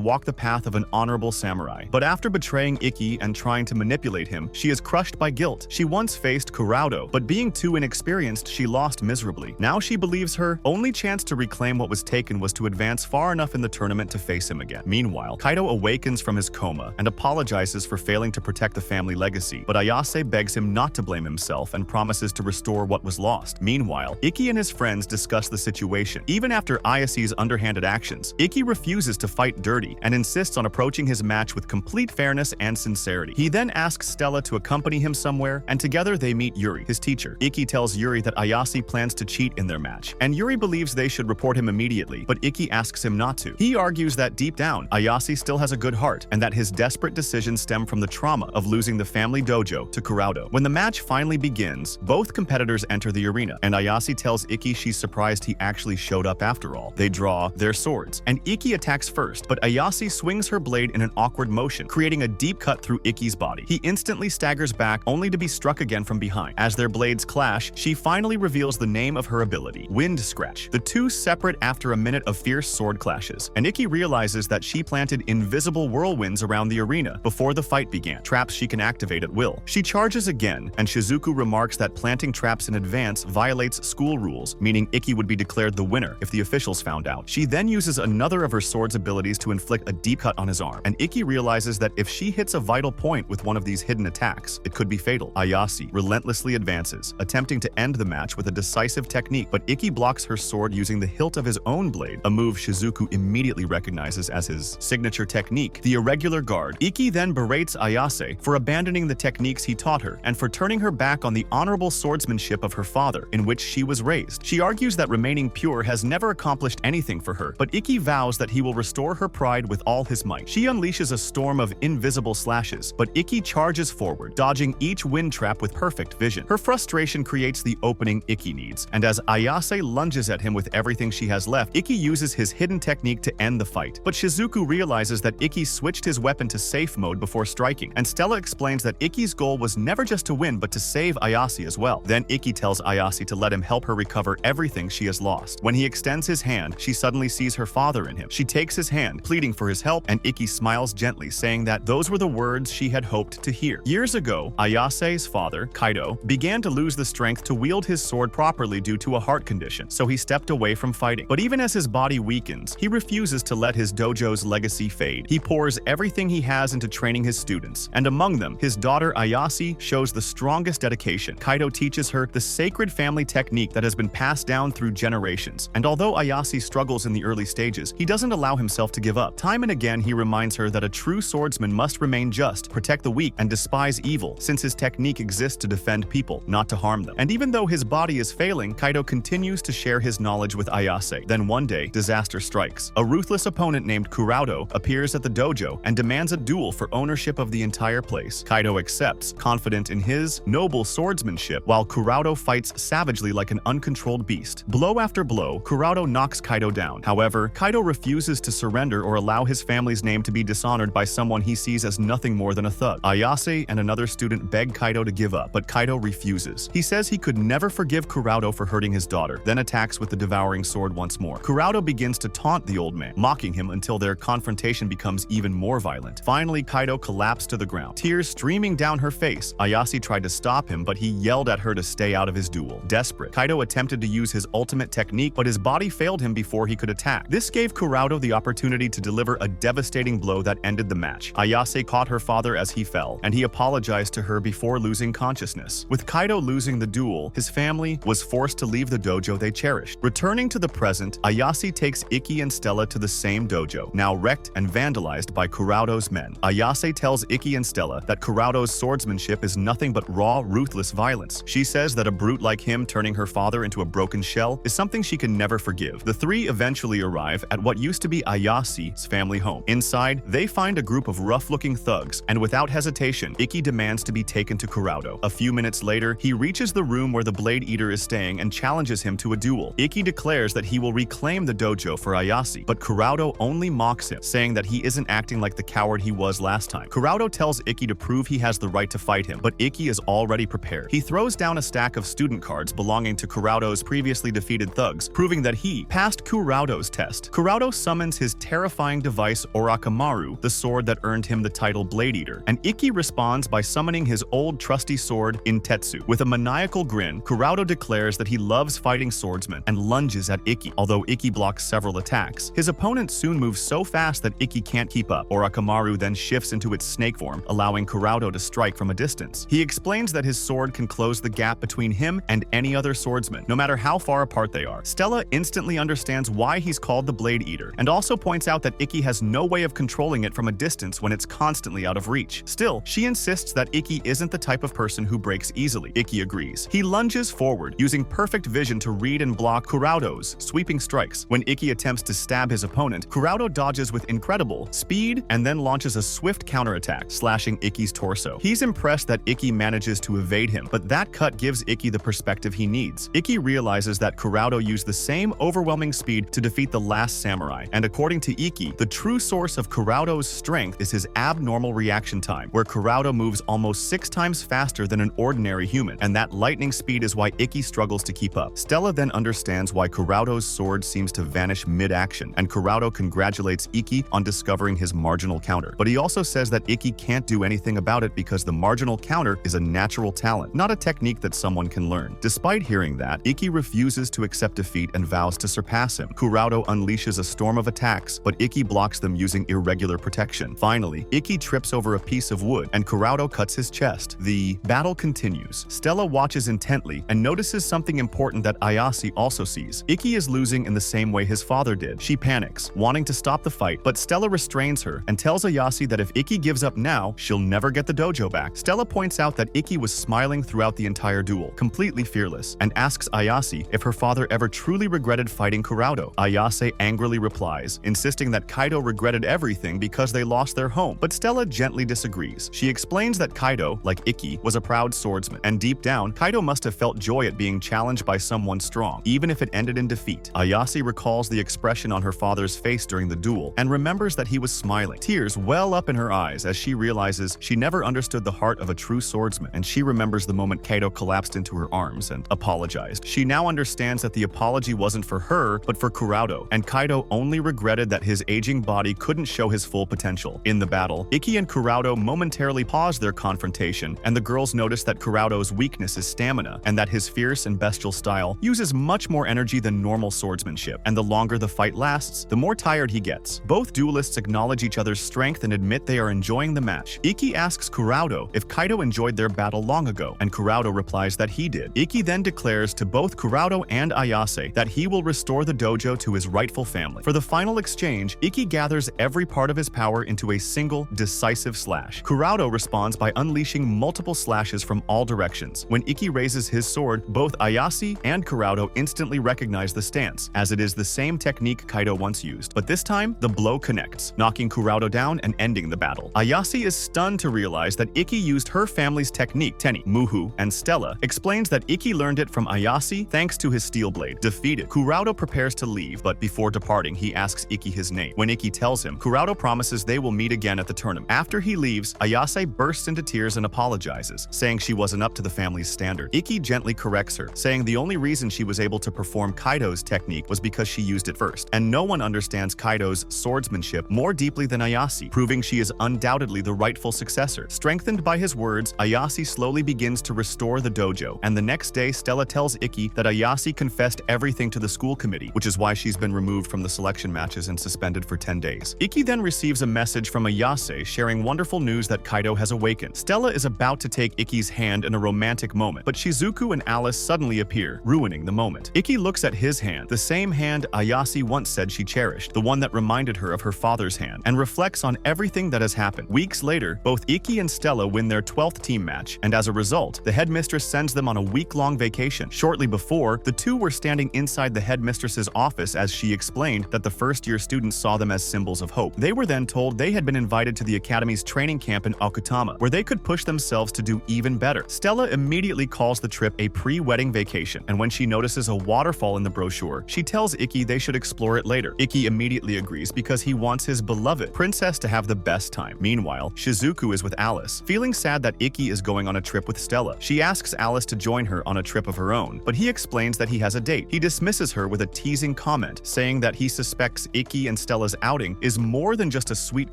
walk the path of an honorable samurai. But after betraying Ikki and trying to manipulate him, she is crushed by guilt. She once faced Curado, but being too inexperienced, she lost miserably. Now she believes her only chance to reclaim what was taken was to advance far enough in the tournament to face him again. Meanwhile, Kaido awakens from his coma and apologizes for failing to protect the family legacy, but Ayase begs him not to blame himself and promises to restore what was lost. Meanwhile, Ikki and his friends discuss the situation. Even after Ayase's underhanded actions, Ikki refuses to fight dirty and insists on approaching his match with complete fairness and sincerity. He then asks Stella to accompany him somewhere, and together they meet Yuri, his teacher. Ikki tells Yuri that Ayase plans to cheat in their match, and Yuri believes they should report him immediately, but Ikki asks him not to. He argues that deep down, Ayase still has a good heart, and that his desperate decisions stem from the trauma of losing the family dojo to Curado. When the match finally begins, both competitors enter the arena, and Ayase tells Ikki she's surprised he actually showed up after all. They draw their swords, and Ikki attacks first, but Ayase swings her blade in an awkward motion, creating a deep cut through Ikki's body. He instantly staggers back, only to be struck again from behind. As their blades clash, she finally reveals the name of her ability, Wind Scratch. The two separate after a minute of fierce sword clashes, and Ikki realizes that she planted invisible whirlwinds around the arena before the fight began, traps she can activate at will. She charges again, and Shizuku remarks that planting traps in advance violates school rules, meaning Ikki would be declared the winner if the officials found out. She then uses another of her sword's abilities to inflict a deep cut on his arm, and Ikki realizes that if she hits a vital point with one of these hidden attacks, it could be fatal. Ayase relentlessly advances, attempting to end the match with a decisive technique, but Ikki blocks her sword using the hilt of his own blade, a move Shizuku immediately recognizes as his signature technique, the irregular guard. Ikki then berates Ayase for abandoning the techniques he taught her and for turning her back on the honorable swordsmanship of her father, in which she was raised. She argues that remaining pure has never accomplished anything for her, but Ikki vows that he will restore her pride with all his might. She unleashes a storm of invisible slashes, but Ikki charges forward, dodging each wind trap with perfect vision. Her frustration creates the opening Ikki needs, and as Ayase lunges at him with everything she has left, Ikki uses his hidden technique to end the fight. But Shizuku realizes that Ikki switched his weapon to safe mode before striking, and Stella explains that Ikki's goal was never just to win but to save Ayase as well. Then Ikki tells Ayase to let him help her recover everything she has lost. When he extends his hand, she suddenly sees her father in him. She takes his hand, pleading for his help, and Ikki smiles gently, saying that those were the words she had hoped to hear. Years ago, Ayase's father, Kaido, began to lose the strength to wield his sword properly due to a heart condition, so he stepped away from fighting. But even as his body weakens, he refuses to let his dojo's legacy fade. He pours everything he has into training his students, and among them, his daughter Ayase shows the strongest dedication. Kaido teaches her the sacred family technique that has been passed down through generations, and although Ayase struggles in the early stages, he doesn't allow himself to give up. Time and again, he reminds her that a true swordsman must remain just, protect the weak, and despise evil, since his technique exists to defend people, not to harm them. And even though his body is failing, Kaido continues to share his knowledge with Ayase. Then one day, disaster strikes. A ruthless opponent named Curado appears at the dojo and demands a duel for ownership of the entire place. Kaido accepts, confident in his noble swordsmanship, while Curado fights savagely like an uncontrolled beast. Blow after blow, Curado knocks Kaido down. However, Kaido refuses to surrender or allow his family's name to be dishonored by someone he sees as nothing more than a thug. Ayase and another student beg Kaido to give up, but Kaido refuses. He says he could never forgive Curado for hurting his daughter, then attacks with the devouring sword once more. Curado begins to taunt the old man, mocking him until their confrontation becomes even more violent. Finally, Kaido collapsed to the ground, tears streaming down her face. Ayase tried to stop him, but he yelled at her to stay out of his duel. Desperate, Kaido attempted to use his ultimate technique, but his body failed him before he could attack. This gave Curado the opportunity to deliver a devastating blow that ended the match. Ayase caught her father as he fell, and he apologized to her before losing consciousness. With Kaido losing the duel, his family was forced to leave the dojo they cherished. Returning to the present, Ayase takes Ikki and Stella to the same dojo, now wrecked and vandalized by Curado's men. Ayase tells Ikki and Stella that Curado's swordsmanship is nothing but raw, ruthless violence. She says that a brute like him turning her father into a broken shell is something she can never forgive. The three eventually arrive at what used to be Ayase's family home. Inside, they find a group of rough-looking thugs, and without hesitation, Ikki demands to be taken to Curado. A few minutes later, he reaches the room where the Blade Eater is staying and challenges him to a duel. Ikki declares that he will reclaim the dojo for Ayase, but Curado only mocks him, saying that he isn't acting like the coward he was last time. Curado tells Ikki to prove he has the right to fight him, but Ikki is already prepared. He throws down a stack of student cards belonging belonging to Curado's previously defeated thugs, proving that he passed Curado's test. Curado summons his terrifying device Orochimaru, the sword that earned him the title Blade Eater, and Ikki responds by summoning his old trusty sword Intetsu. With a maniacal grin, Curado declares that he loves fighting swordsmen and lunges at Ikki, although Ikki blocks several attacks. His opponent soon moves so fast that Ikki can't keep up. Orochimaru then shifts into its snake form, allowing Curado to strike from a distance. He explains that his sword can close the gap between him and any other swordsman, no matter how far apart they are. Stella instantly understands why he's called the Blade Eater, and also points out that Ikki has no way of controlling it from a distance when it's constantly out of reach. Still, she insists that Ikki isn't the type of person who breaks easily. Ikki agrees. He lunges forward, using perfect vision to read and block Curado's sweeping strikes. When Ikki attempts to stab his opponent, Curado dodges with incredible speed and then launches a swift counterattack, slashing Ikki's torso. He's impressed that Ikki manages to evade him, but that cut gives Ikki the perspective he needs. Ikki realizes that Curado used the same overwhelming speed to defeat the last samurai, and according to Ikki, the true source of Curado's strength is his abnormal reaction time, where Curado moves almost 6 times faster than an ordinary human, and that lightning speed is why Ikki struggles to keep up. Stella then understands why Curado's sword seems to vanish mid-action, and Curado congratulates Ikki on discovering his marginal counter. But he also says that Ikki can't do anything about it because the marginal counter is a natural talent, not a technique that someone can learn. Despite hearing that, Ikki refuses to accept defeat and vows to surpass him. Curado unleashes a storm of attacks, but Ikki blocks them using irregular protection. Finally, Ikki trips over a piece of wood, and Curado cuts his chest. The battle continues. Stella watches intently and notices something important that Ayase also sees. Ikki is losing in the same way his father did. She panics, wanting to stop the fight, but Stella restrains her and tells Ayase that if Ikki gives up now, she'll never get the dojo back. Stella points out that Ikki was smiling throughout the entire duel, completely fearless, and asks Ayase if her father ever truly regretted fighting Curado. Ayase angrily replies, insisting that Kaido regretted everything because they lost their home, but Stella gently disagrees. She explains that Kaido, like Ikki, was a proud swordsman, and deep down, Kaido must have felt joy at being challenged by someone strong, even if it ended in defeat. Ayase recalls the expression on her father's face during the duel, and remembers that he was smiling. Tears well up in her eyes as she realizes she never understood the heart of a true swordsman, and she remembers the moment Kaido collapsed into her arms and apologized. She now understands that the apology wasn't for her, but for Curado, and Kaido only regretted that his aging body couldn't show his full potential. In the battle, Ikki and Curado momentarily pause their confrontation, and the girls notice that Curado's weakness is stamina, and that his fierce and bestial style uses much more energy than normal swordsmanship, and the longer the fight lasts, the more tired he gets. Both duelists acknowledge each other's strength and admit they are enjoying the match. Ikki asks Curado if Kaido enjoyed their battle long ago, and Curado replies that he did. Ikki then declares to both Curado and Ayase that he will restore the dojo to his rightful family. For the final exchange, Ikki gathers every part of his power into a single, decisive slash. Curado responds by unleashing multiple slashes from all directions. When Ikki raises his sword, both Ayase and Curado instantly recognize the stance, as it is the same technique Kaido once used. But this time, the blow connects, knocking Curado down and ending the battle. Ayase is stunned to realize that Ikki used her family's technique, Teni, Muhu, and Stella explains that Ikki learned it from Ayase thanks to his steel blade. Defeated, Curado prepares to leave, but before departing, he asks Ikki his name. When Ikki tells him, Curado promises they will meet again at the tournament. After he leaves, Ayase bursts into tears and apologizes, saying she wasn't up to the family's standard. Ikki gently corrects her, saying the only reason she was able to perform Kaido's technique was because she used it first, and no one understands Kaido's swordsmanship more deeply than Ayase, proving she is undoubtedly the rightful successor. Strengthened by his words, Ayase slowly begins to restore the dojo, and the next day Stella tells Ikki that Ayase confessed everything to the school committee, which is why she's been removed from the selection matches and suspended for 10 days. Ikki then receives a message from Ayase sharing wonderful news that Kaido has awakened. Stella is about to take Ikki's hand in a romantic moment, but Shizuku and Alice suddenly appear, ruining the moment. Ikki looks at his hand, the same hand Ayase once said she cherished, the one that reminded her of her father's hand, and reflects on everything that has happened. Weeks later, both Ikki and Stella win their 12th team match, and as a result, the headmistress sends them on a week-long vacation. Shortly before, the two were standing inside the headmistress's office as she explained that the first-year students saw them as symbols of hope. They were then told they had been invited to the academy's training camp in Okutama, where they could push themselves to do even better. Stella immediately calls the trip a pre-wedding vacation, and when she notices a waterfall in the brochure, she tells Ikki they should explore it later. Ikki immediately agrees because he wants his beloved princess to have the best time. Meanwhile, Shizuku is with Alice, feeling sad that Ikki is going on a trip with Stella. She asks Alice to join her on a trip trip of her own, but he explains that he has a date. He dismisses her with a teasing comment, saying that he suspects Ikki and Stella's outing is more than just a sweet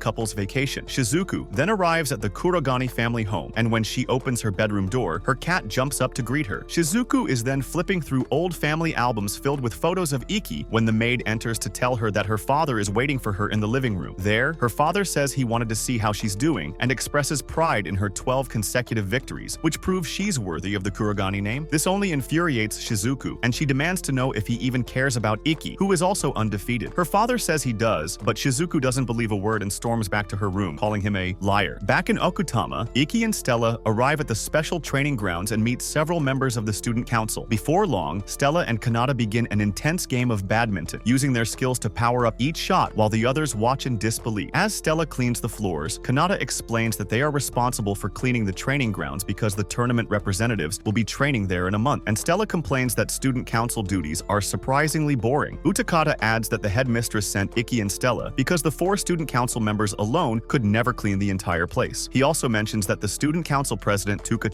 couple's vacation. Shizuku then arrives at the Kurogane family home, and when she opens her bedroom door, her cat jumps up to greet her. Shizuku is then flipping through old family albums filled with photos of Ikki when the maid enters to tell her that her father is waiting for her in the living room. There, her father says he wanted to see how she's doing and expresses pride in her 12 consecutive victories, which proves she's worthy of the Kurogane name. This only infuriates Shizuku, and she demands to know if he even cares about Ikki, who is also undefeated. Her father says he does, but Shizuku doesn't believe a word and storms back to her room, calling him a liar. Back in Okutama, Ikki and Stella arrive at the special training grounds and meet several members of the student council. Before long, Stella and Kanata begin an intense game of badminton, using their skills to power up each shot while the others watch in disbelief. As Stella cleans the floors, Kanata explains that they are responsible for cleaning the training grounds because the tournament representatives will be training there in a month, and Stella complains that student council duties are surprisingly boring. Utakata adds that the headmistress sent Ikki and Stella because the 4 student council members alone could never clean the entire place. He also mentions that the student council president Tuka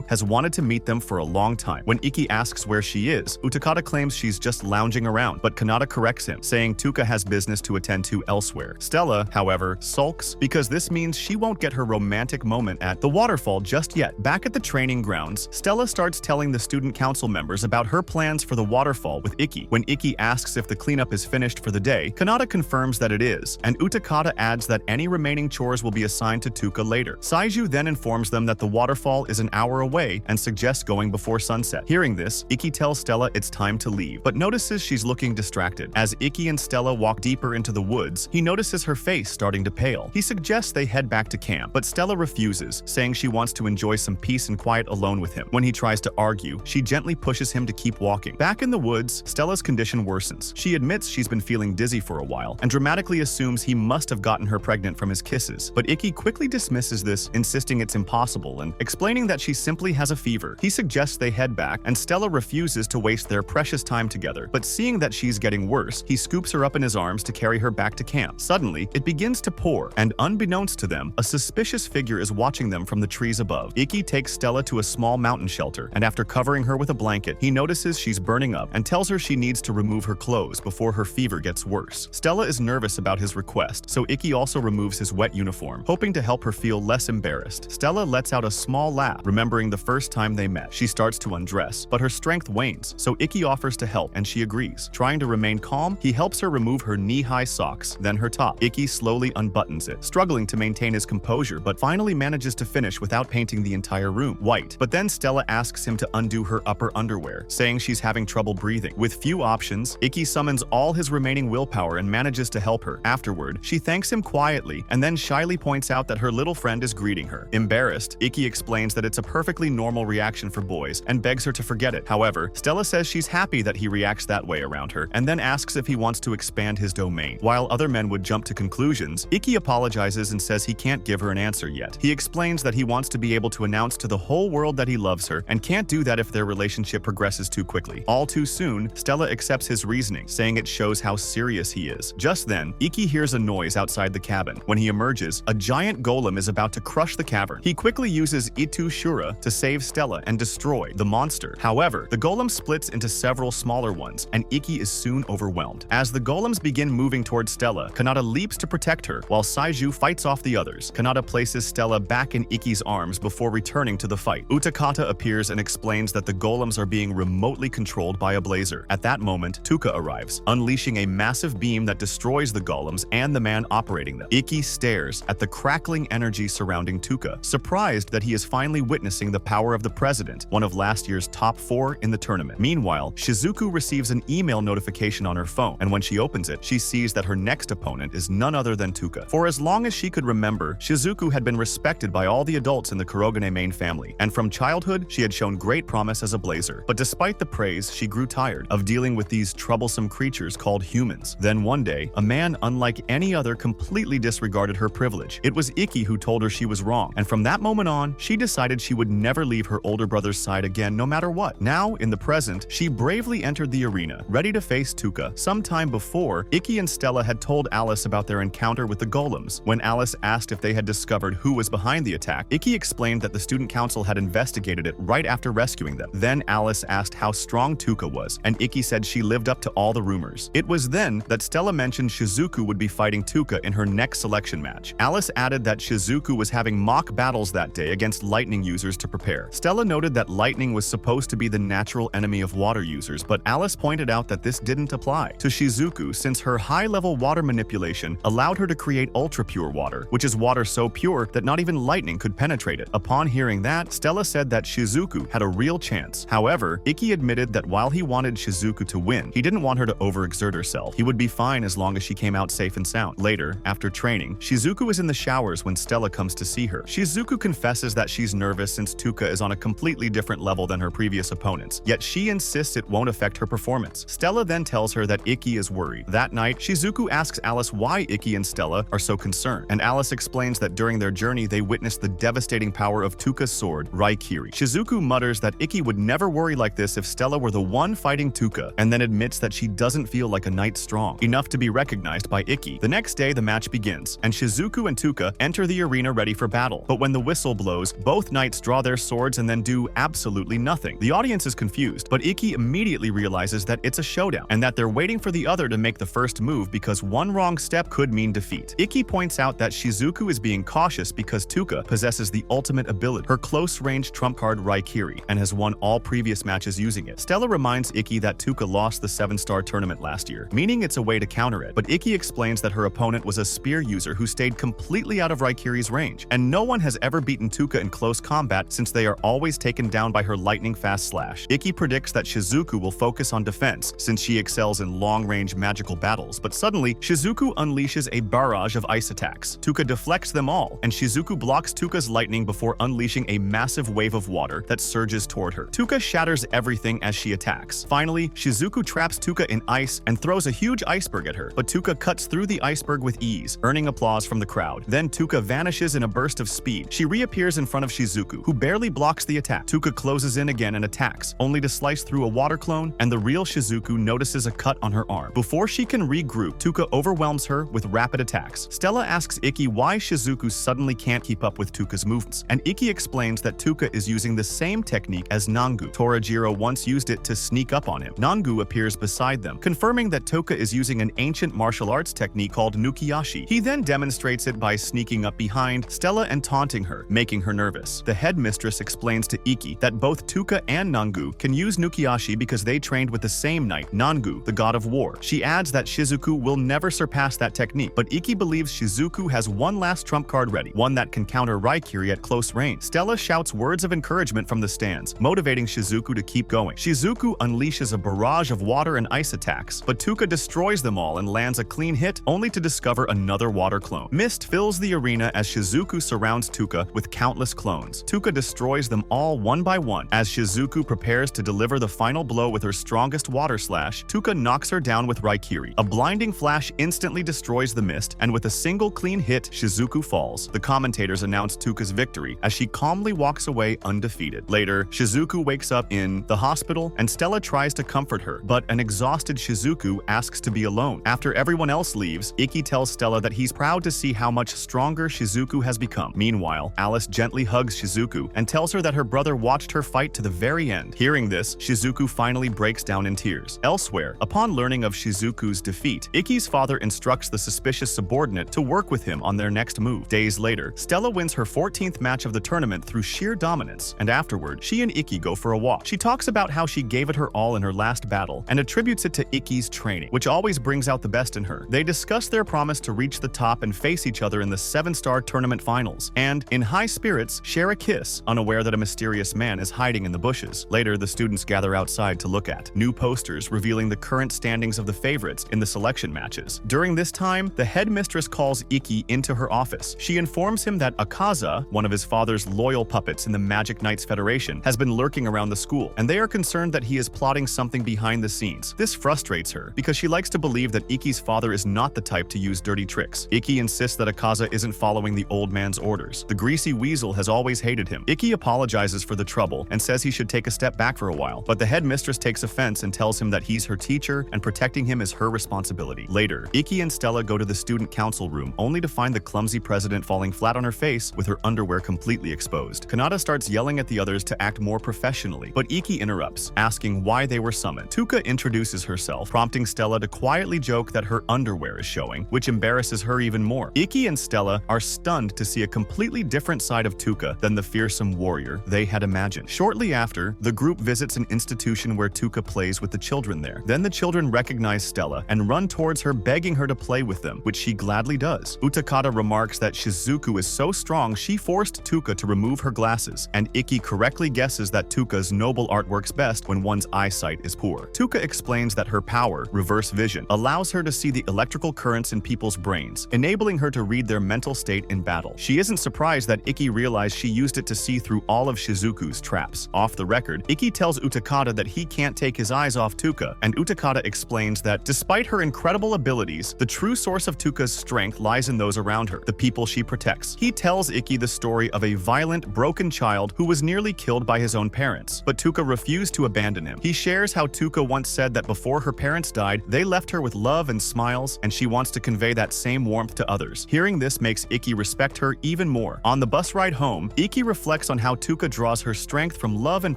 has wanted to meet them for a long time. When Ikki asks where she is, Utakata claims she's just lounging around, but Kanata corrects him, saying Tuka has business to attend to elsewhere. Stella, however, sulks because this means she won't get her romantic moment at the waterfall just yet. Back at the training grounds, Stella starts telling the student council members about her plans for the waterfall with Ikki. When Ikki asks if the cleanup is finished for the day, Kanata confirms that it is, and Utakata adds that any remaining chores will be assigned to Tuka later. Saiju then informs them that the waterfall is an hour away and suggests going before sunset. Hearing this, Ikki tells Stella it's time to leave, but notices she's looking distracted. As Ikki and Stella walk deeper into the woods, he notices her face starting to pale. He suggests they head back to camp, but Stella refuses, saying she wants to enjoy some peace and quiet alone with him. When he tries to argue, she gently pushes him to keep walking. Back in the woods, Stella's condition worsens. She admits she's been feeling dizzy for a while and dramatically assumes he must have gotten her pregnant from his kisses, but Ikki quickly dismisses this, insisting it's impossible and explaining that she simply has a fever. He suggests they head back, and Stella refuses to waste their precious time together, but seeing that she's getting worse, he scoops her up in his arms to carry her back to camp. Suddenly, it begins to pour, and unbeknownst to them, a suspicious figure is watching them from the trees above. Ikki takes Stella to a small mountain shelter, and after covering her with a blanket, he notices she's burning up and tells her she needs to remove her clothes before her fever gets worse. Stella is nervous about his request, so Ikki also removes his wet uniform, hoping to help her feel less embarrassed. Stella lets out a small laugh, remembering the first time they met. She starts to undress, but her strength wanes, so Ikki offers to help and she agrees. Trying to remain calm, he helps her remove her knee-high socks, then her top. Ikki slowly unbuttons it, struggling to maintain his composure, but finally manages to finish without painting the entire room white. But then Stella asks him to undo her upper underwear, saying she's having trouble breathing. With few options, Ikki summons all his remaining willpower and manages to help her. Afterward, she thanks him quietly and then shyly points out that her little friend is greeting her. Embarrassed, Ikki explains that it's a perfectly normal reaction for boys and begs her to forget it. However, Stella says she's happy that he reacts that way around her and then asks if he wants to expand his domain. While other men would jump to conclusions, Ikki apologizes and says he can't give her an answer yet. He explains that he wants to be able to announce to the whole world that he loves her and can't do that if their relationship progresses too quickly. All too soon, Stella accepts his reasoning, saying it shows how serious he is. Just then, Ikki hears a noise outside the cabin. When he emerges, a giant golem is about to crush the cavern. He quickly uses Itu Shura to save Stella and destroy the monster. However, the golem splits into several smaller ones, and Ikki is soon overwhelmed. As the golems begin moving towards Stella, Kanata leaps to protect her, while Saiju fights off the others. Kanata places Stella back in Ikki's arms before returning to the fight. Utakata appears and explains that the golems are being remotely controlled by a blazer. At that moment, Tuka arrives, unleashing a massive beam that destroys the golems and the man operating them. Ikki stares at the crackling energy surrounding Tuka, surprised that he is finally witnessing the power of the president, one of last year's top 4 in the tournament. Meanwhile, Shizuku receives an email notification on her phone, and when she opens it, she sees that her next opponent is none other than Tuka. For as long as she could remember, Shizuku had been respected by all the adults in the Kurogane main family, and from childhood, she had shown great promise as a blazer. But despite the praise, she grew tired of dealing with these troublesome creatures called humans. Then one day, a man unlike any other completely disregarded her privilege. It was Ikki who told her she was wrong, and from that moment on, she decided she would never leave her older brother's side again no matter what. Now, in the present, she bravely entered the arena, ready to face Tuka. Sometime before, Ikki and Stella had told Alice about their encounter with the golems. When Alice asked if they had discovered who was behind the attack, Ikki explained that the student council had investigated it right after rescuing them. Then Alice asked how strong Tuka was, and Ikki said she lived up to all the rumors. It was then that Stella mentioned Shizuku would be fighting Tuka in her next selection match. Alice added that Shizuku was having mock battles that day against lightning users to prepare. Stella noted that lightning was supposed to be the natural enemy of water users, but Alice pointed out that this didn't apply to Shizuku since her high-level water manipulation allowed her to create ultra-pure water, which is water so pure that not even lightning could penetrate it. Upon hearing that, Stella said that Shizuku had a real chance. However, Ikki admitted that while he wanted Shizuku to win, he didn't want her to overexert herself. He would be fine as long as she came out safe and sound. Later, after training, Shizuku is in the showers when Stella comes to see her. Shizuku confesses that she's nervous since Tuka is on a completely different level than her previous opponents, yet she insists it won't affect her performance. Stella then tells her that Ikki is worried. That night, Shizuku asks Alice why Ikki and Stella are so concerned, and Alice explains that during their journey they witnessed the devastating power of Tuka's sword, Raikiri. Shizuku mutters that Ikki would never worry like this if Stella were the one fighting Tuka, and then admits that she doesn't feel like a knight strong enough to be recognized by Ikki. The next day, the match begins, and Shizuku and Tuka enter the arena ready for battle. But when the whistle blows, both knights draw their swords and then do absolutely nothing. The audience is confused, but Ikki immediately realizes that it's a showdown, and that they're waiting for the other to make the first move because one wrong step could mean defeat. Ikki points out that Shizuku is being cautious because Tuka possesses the ultimate ability, her close-range trump card Raikiri, and has won all previous matches using it. Stella reminds Ikki that Tuka lost the 7-star tournament last year, meaning it's a way to counter it, but Ikki explains that her opponent was a spear user who stayed completely out of Raikiri's range, and no one has ever beaten Tuka in close combat since they are always taken down by her lightning-fast slash. Ikki predicts that Shizuku will focus on defense since she excels in long-range magical battles, but suddenly, Shizuku unleashes a barrage of ice attacks. Tuka deflects them all, and Shizuku blocks Tuka's lightning before unleashing a massive wave of water that surges toward her. Tuka shatters everything as she attacks. Finally, Shizuku traps Tuka in ice and throws a huge iceberg at her, but Tuka cuts through the iceberg with ease, earning applause from the crowd. Then Tuka vanishes in a burst of speed. She reappears in front of Shizuku, who barely blocks the attack. Tuka closes in again and attacks, only to slice through a water clone, and the real Shizuku notices a cut on her arm. Before she can regroup, Tuka overwhelms her with rapid attacks. Stella asks Ikki why Shizuku suddenly can't keep up with Tuka's movements, and Ikki explains that Tuka is using the same technique as Nangu. Torajiro once used it to sneak up on him. Nangu appears beside them, confirming that Tuka is using an ancient martial arts technique called Nukiyashi. He then demonstrates it by sneaking up behind Stella and taunting her, making her nervous. The headmistress explains to Ikki that both Tuka and Nangu can use Nukiyashi because they trained with the same knight, Nangu, the god of war. She adds that Shizuku will never surpass that technique, but Ikki believes Shizuku has one last trump card ready, one that can counter Raikiri at close range. Stella shouts words of encouragement from the stands, motivating Shizuku to keep going. Shizuku unleashes a barrage of water and ice attacks, but Tuka destroys them all and lands a clean hit, only to discover another water clone. Mist fills the arena as Shizuku surrounds Tuka with countless clones. Tuka destroys them all one by one. As Shizuku prepares to deliver the final blow with her strongest water slash, Tuka knocks her down with Raikiri. A blinding flash instantly destroys the mist, and with a single clean hit, Shizuku falls. The commentators announce Tuka's victory as she calmly walks away undefeated. Later, Shizuku wakes up in the hospital, and Stella tries to comfort her, but an exhausted Shizuku asks to be alone. After everyone else leaves, Ikki tells Stella that he's proud to see how much stronger Shizuku has become. Meanwhile, Alice gently hugs Shizuku and tells her that her brother watched her fight to the very end. Hearing this, Shizuku finally breaks down in tears. Elsewhere, upon learning of Shizuku's defeat, Ikki's father instructs the suspicious subordinate to work with him on their next move. Days later, Stella wins her 14th match of the tournament through sheer dominance, and afterward, she and Ikki go for a walk. She talks about how she gave it her all in her last battle and attributes it to Ikki's training, which always brings out the best in her. They discuss their promise to reach the top and face each other in the 7-star tournament finals, and, in high spirits, share a kiss, unaware that a mysterious man is hiding in the bushes. Later, the students gather outside to look at new posters revealing the current standings of the favorites in the selection matches. During this time, the headmistress calls Ikki into her office. She informs him that Akaza, one of his father's loyal puppets in the Magic Knights Federation, has been lurking around the school, and they are concerned that he is plotting something behind the scenes. This frustrates her, because she likes to believe that Ikki's father is not the type to use dirty tricks. Ikki insists that Akaza isn't following the old man's orders. The greasy weasel has always hated him. Ikki apologizes for the trouble and says he should take a step back for a while, but the headmistress takes offense and tells him that he's her teacher and protecting him is her responsibility. Later, Ikki and Stella go to the student council room only to find the clumsy president falling flat on her face with her underwear completely exposed. Kanata starts yelling at the others to act more professionally, but Iki interrupts, asking why they were summoned. Tuka introduces herself, prompting Stella to quietly joke that her underwear is showing, which embarrasses her even more. Iki and Stella are stunned to see a completely different side of Tuka than the fearsome warrior they had imagined. Shortly after, the group visits an institution where Tuka plays with the children there. Then the children recognize Stella and run towards her, begging her to play with them, which she gladly does. Utakata remarks that Shizuku is so strong she forced Tuka to remove her glasses, and Iki correctly guesses that Tuka's noble art works best when one's eyesight is poor. Tuka explains that her power, reverse vision, allows her to see the electrical currents in people's brains, enabling her to read their mental state in battle. She isn't surprised that Iki realized she used it to see through all of Shizuku's traps. Off the record, Iki tells Utakata that he can't take his eyes off Tuka, and Utakata explains that despite her incredible abilities, the true source of Tuka's strength lies in those around her, the people she protects. He tells Iki the story of a violent, broken child who was nearly killed by his own parents, but Tuka refused to abandon him. He shares how Tuka once said that before her parents died, they left her with love and smiles, and she wants to convey that same warmth to others. Hearing this makes Iki respect her even more. On the bus ride home, Iki reflects on how Tuka draws her strength from love and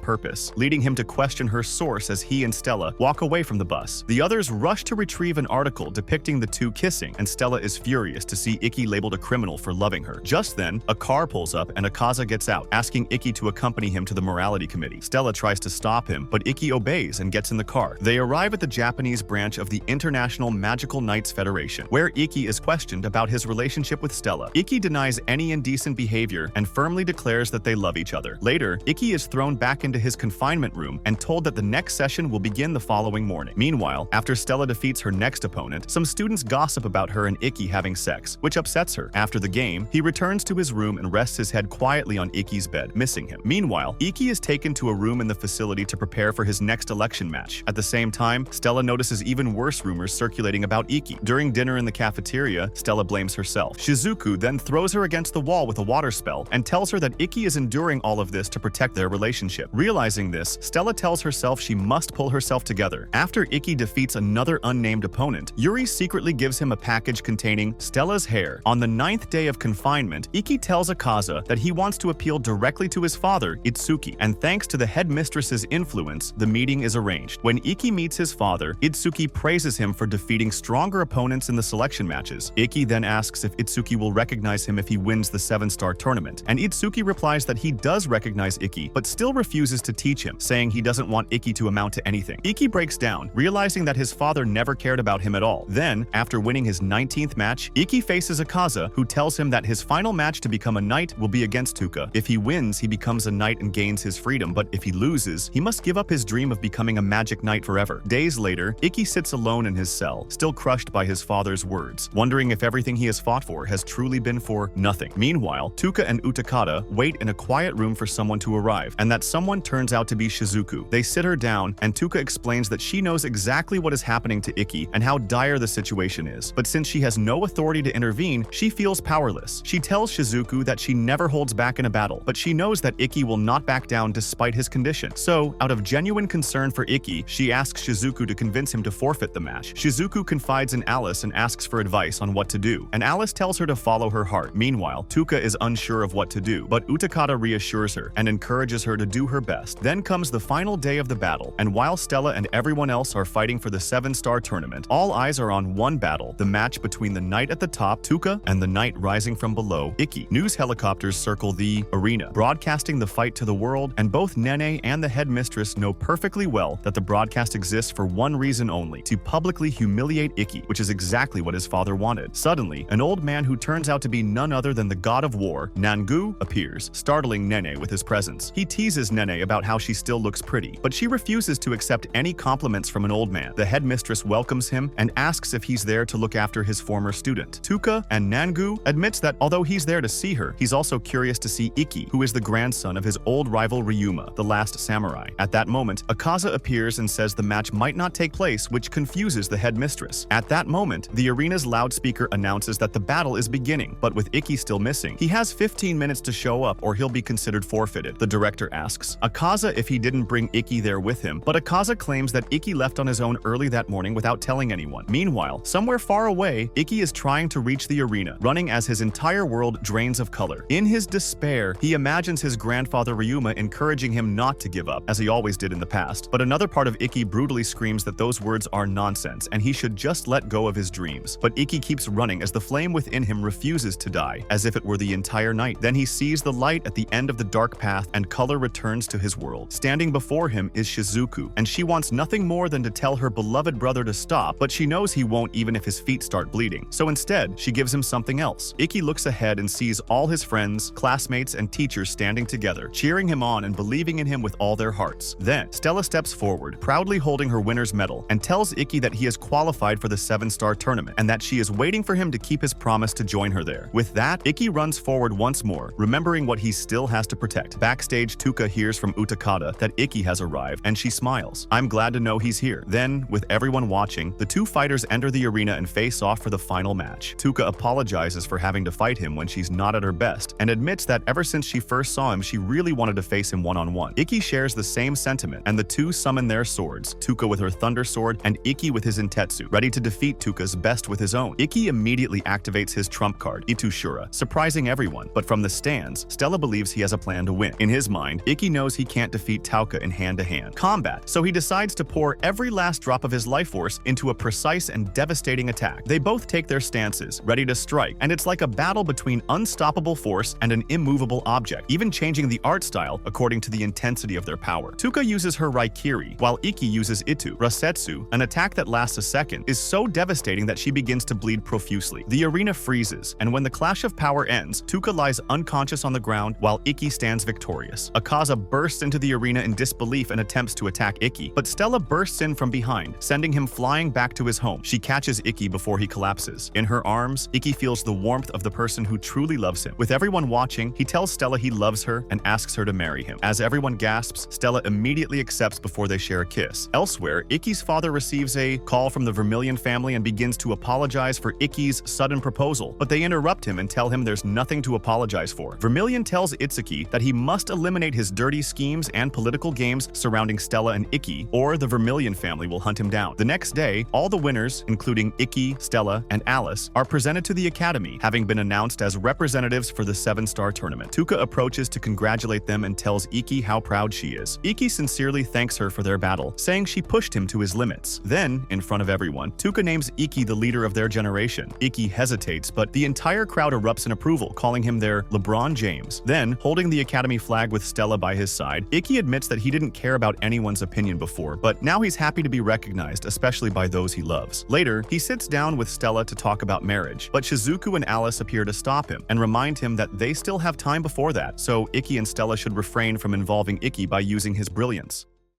purpose, leading him to question her source as he and Stella walk away from the bus. The others rush to retrieve an article depicting the two kissing, and Stella is furious to see Iki labeled a criminal for loving her. Just then, a car pulls up and Akaza gets out, asking Iki to accompany him to the morality committee. Stella tries to stop him, but Iki obeys and gets in the car. They arrive at the Japanese branch of the International Magical Knights Federation, where Iki is questioned about his relationship with Stella. Iki denies any indecent behavior and firmly declares that they love each other. Later, Iki is thrown back into his confinement room and told that the next session will begin the following morning. Meanwhile, after Stella defeats her next opponent, some students gossip about her and Iki having sex, which upsets her. After the game, he returns to his room and rests his head quietly on Iki's bed, missing him. Meanwhile, Iki is taken to a room in the facility to prepare for his next election match. At the same time, Stella notices even worse rumors circulating about Iki. During dinner in the cafeteria, Stella blames herself. Shizuku then throws her against the wall with a water spell and tells her that Iki is enduring all of this to protect their relationship. Realizing this, Stella tells herself she must pull herself together. After Iki defeats another unnamed opponent, Yuri secretly gives him a package containing Stella's hair. On the 9th day of confinement, Iki tells Akaza that he wants to appeal directly to his father, Itsuki, and thanks to the headmistress's influence, the meeting is arranged. When Iki meets his father, Itsuki praises him for defeating stronger opponents in the selection matches. Iki then asks if Itsuki will recognize him if he wins the 7-star tournament, and Itsuki replies that he does recognize Iki, but still refuses to teach him, saying he doesn't want Iki to amount to anything. Iki breaks down, realizing that his father never cared about him at all. Then, after winning his 19th match, Iki faces Akaza, who tells him that his final match to become a knight will be against Tuka. If he wins, he becomes a knight and gains his freedom, but if he loses, he must give up his dream of becoming a magic knight forever. Days later, Iki sits alone in his cell, still crushed by his father's words, wondering if everything he has fought for has truly been for nothing. Meanwhile, Tuka and Utakata wait in a quiet room for someone to arrive, and that someone turns out to be Shizuku. They sit her down, and Tuka explains that she knows exactly what is happening to Iki and how dire the situation is, but since she has no authority to intervene, she feels powerless. She tells Shizuku that she never holds back in a battle, but she knows that Iki will not back down despite his condition. So, out of genuine concern for Iki, she asks Shizuku to convince him to forfeit the match. Shizuku confides in Alice and asks for advice on what to do, and Alice tells her to follow her heart. Meanwhile, Tuka is unsure of what to do, but Utakata reassures her and encourages her to do her best. Then comes the final day of the battle, and while Stella and everyone else are fighting for the 7-star tournament, all eyes are on one battle, the match between the knight at the top, Tuka, and the knight rising from below, Iki. News helicopters circle the arena, broadcasting the fight to the world, and both Nene and the headmistress know perfectly well that the broadcast exists for one reason only, to publicly humiliate Iki, which is exactly what his father wanted. Suddenly, an old man who turns out to be none other than the god of war, Nangu, appears, startling Nene with his presence. He teases Nene about how she still looks pretty, but she refuses to accept any compliments from an old man. The headmistress welcomes him and asks if he's there to look after his former student. Tuka and Nangu admits that although he's there to see her, he's also curious to see Iki, who is the grandson of his old rival Ryuma, the last samurai. At that moment, Akaza appears and says the match might not take place, which confuses the headmistress. At that moment, the arena's loudspeaker announces that the battle is beginning, but with Iki still missing, he has 15 minutes to show up or he'll be considered forfeited. The director asks Akaza if he didn't bring Iki there with him, but Akaza claims that Iki left on his own early that morning without telling anyone. Meanwhile, somewhere far away, Iki is trying to reach the arena, running as his entire world drains of color. In his despair, he imagines his grandfather Ryuma encouraging encouraging him not to give up, as he always did in the past. But another part of Ikki brutally screams that those words are nonsense and he should just let go of his dreams. But Ikki keeps running as the flame within him refuses to die, as if it were the entire night. Then he sees the light at the end of the dark path and color returns to his world. Standing before him is Shizuku, and she wants nothing more than to tell her beloved brother to stop, but she knows he won't even if his feet start bleeding. So instead, she gives him something else. Ikki looks ahead and sees all his friends, classmates, and teachers standing together, cheering him on and believing in him with all their hearts. Then, Stella steps forward, proudly holding her winner's medal, and tells Ikki that he has qualified for the 7-star tournament and that she is waiting for him to keep his promise to join her there. With that, Ikki runs forward once more, remembering what he still has to protect. Backstage, Tuka hears from Utakata that Ikki has arrived, and she smiles. "I'm glad to know he's here." Then, with everyone watching, the two fighters enter the arena and face off for the final match. Tuka apologizes for having to fight him when she's not at her best, and admits that ever since she first saw him, she really wanted to face him one-on-one. Ikki shares the same sentiment, and the two summon their swords, Tuka with her thunder sword and Ikki with his Intetsu, ready to defeat Tuka's best with his own. Ikki immediately activates his trump card, Itushura, surprising everyone, but from the stands, Stella believes he has a plan to win. In his mind, Ikki knows he can't defeat Tuka in hand-to-hand combat, so he decides to pour every last drop of his life force into a precise and devastating attack. They both take their stances, ready to strike, and it's like a battle between unstoppable force and an immovable object, even changing the art style according to the intensity of their power. Tuka uses her Raikiri, while Ikki uses Itu, Rasetsu. An attack that lasts a second is so devastating that she begins to bleed profusely. The arena freezes, and when the clash of power ends, Tuka lies unconscious on the ground while Ikki stands victorious. Akaza bursts into the arena in disbelief and attempts to attack Ikki, but Stella bursts in from behind, sending him flying back to his home. She catches Ikki before he collapses. In her arms, Ikki feels the warmth of the person who truly loves him. With everyone watching, he tells Stella he loves her and asks her to marry him. As everyone gasps, Stella immediately accepts before they share a kiss. Elsewhere, Ikki's father receives a call from the Vermilion family and begins to apologize for Ikki's sudden proposal, but they interrupt him and tell him there's nothing to apologize for. Vermilion tells Itsuki that he must eliminate his dirty schemes and political games surrounding Stella and Ikki, or the Vermilion family will hunt him down. The next day, all the winners, including Ikki, Stella, and Alice, are presented to the Academy, having been announced as representatives for the 7-star tournament. Tuka approaches to congratulate them and tells Ikki how proud she is. Ikki sincerely thanks her for their battle, saying she pushed him to his limits. Then, in front of everyone, Tuka names Ikki the leader of their generation. Ikki hesitates, but the entire crowd erupts in approval, calling him their LeBron James. Then, holding the Academy flag with Stella by his side, Ikki admits that he didn't care about anyone's opinion before, but now he's happy to be recognized, especially by those he loves. Later, he sits down with Stella to talk about marriage, but Shizuku and Alice appear to stop him and remind him that they still have time before that, so Ikki and Stella should refrain from involving Ikki by using his brilliance.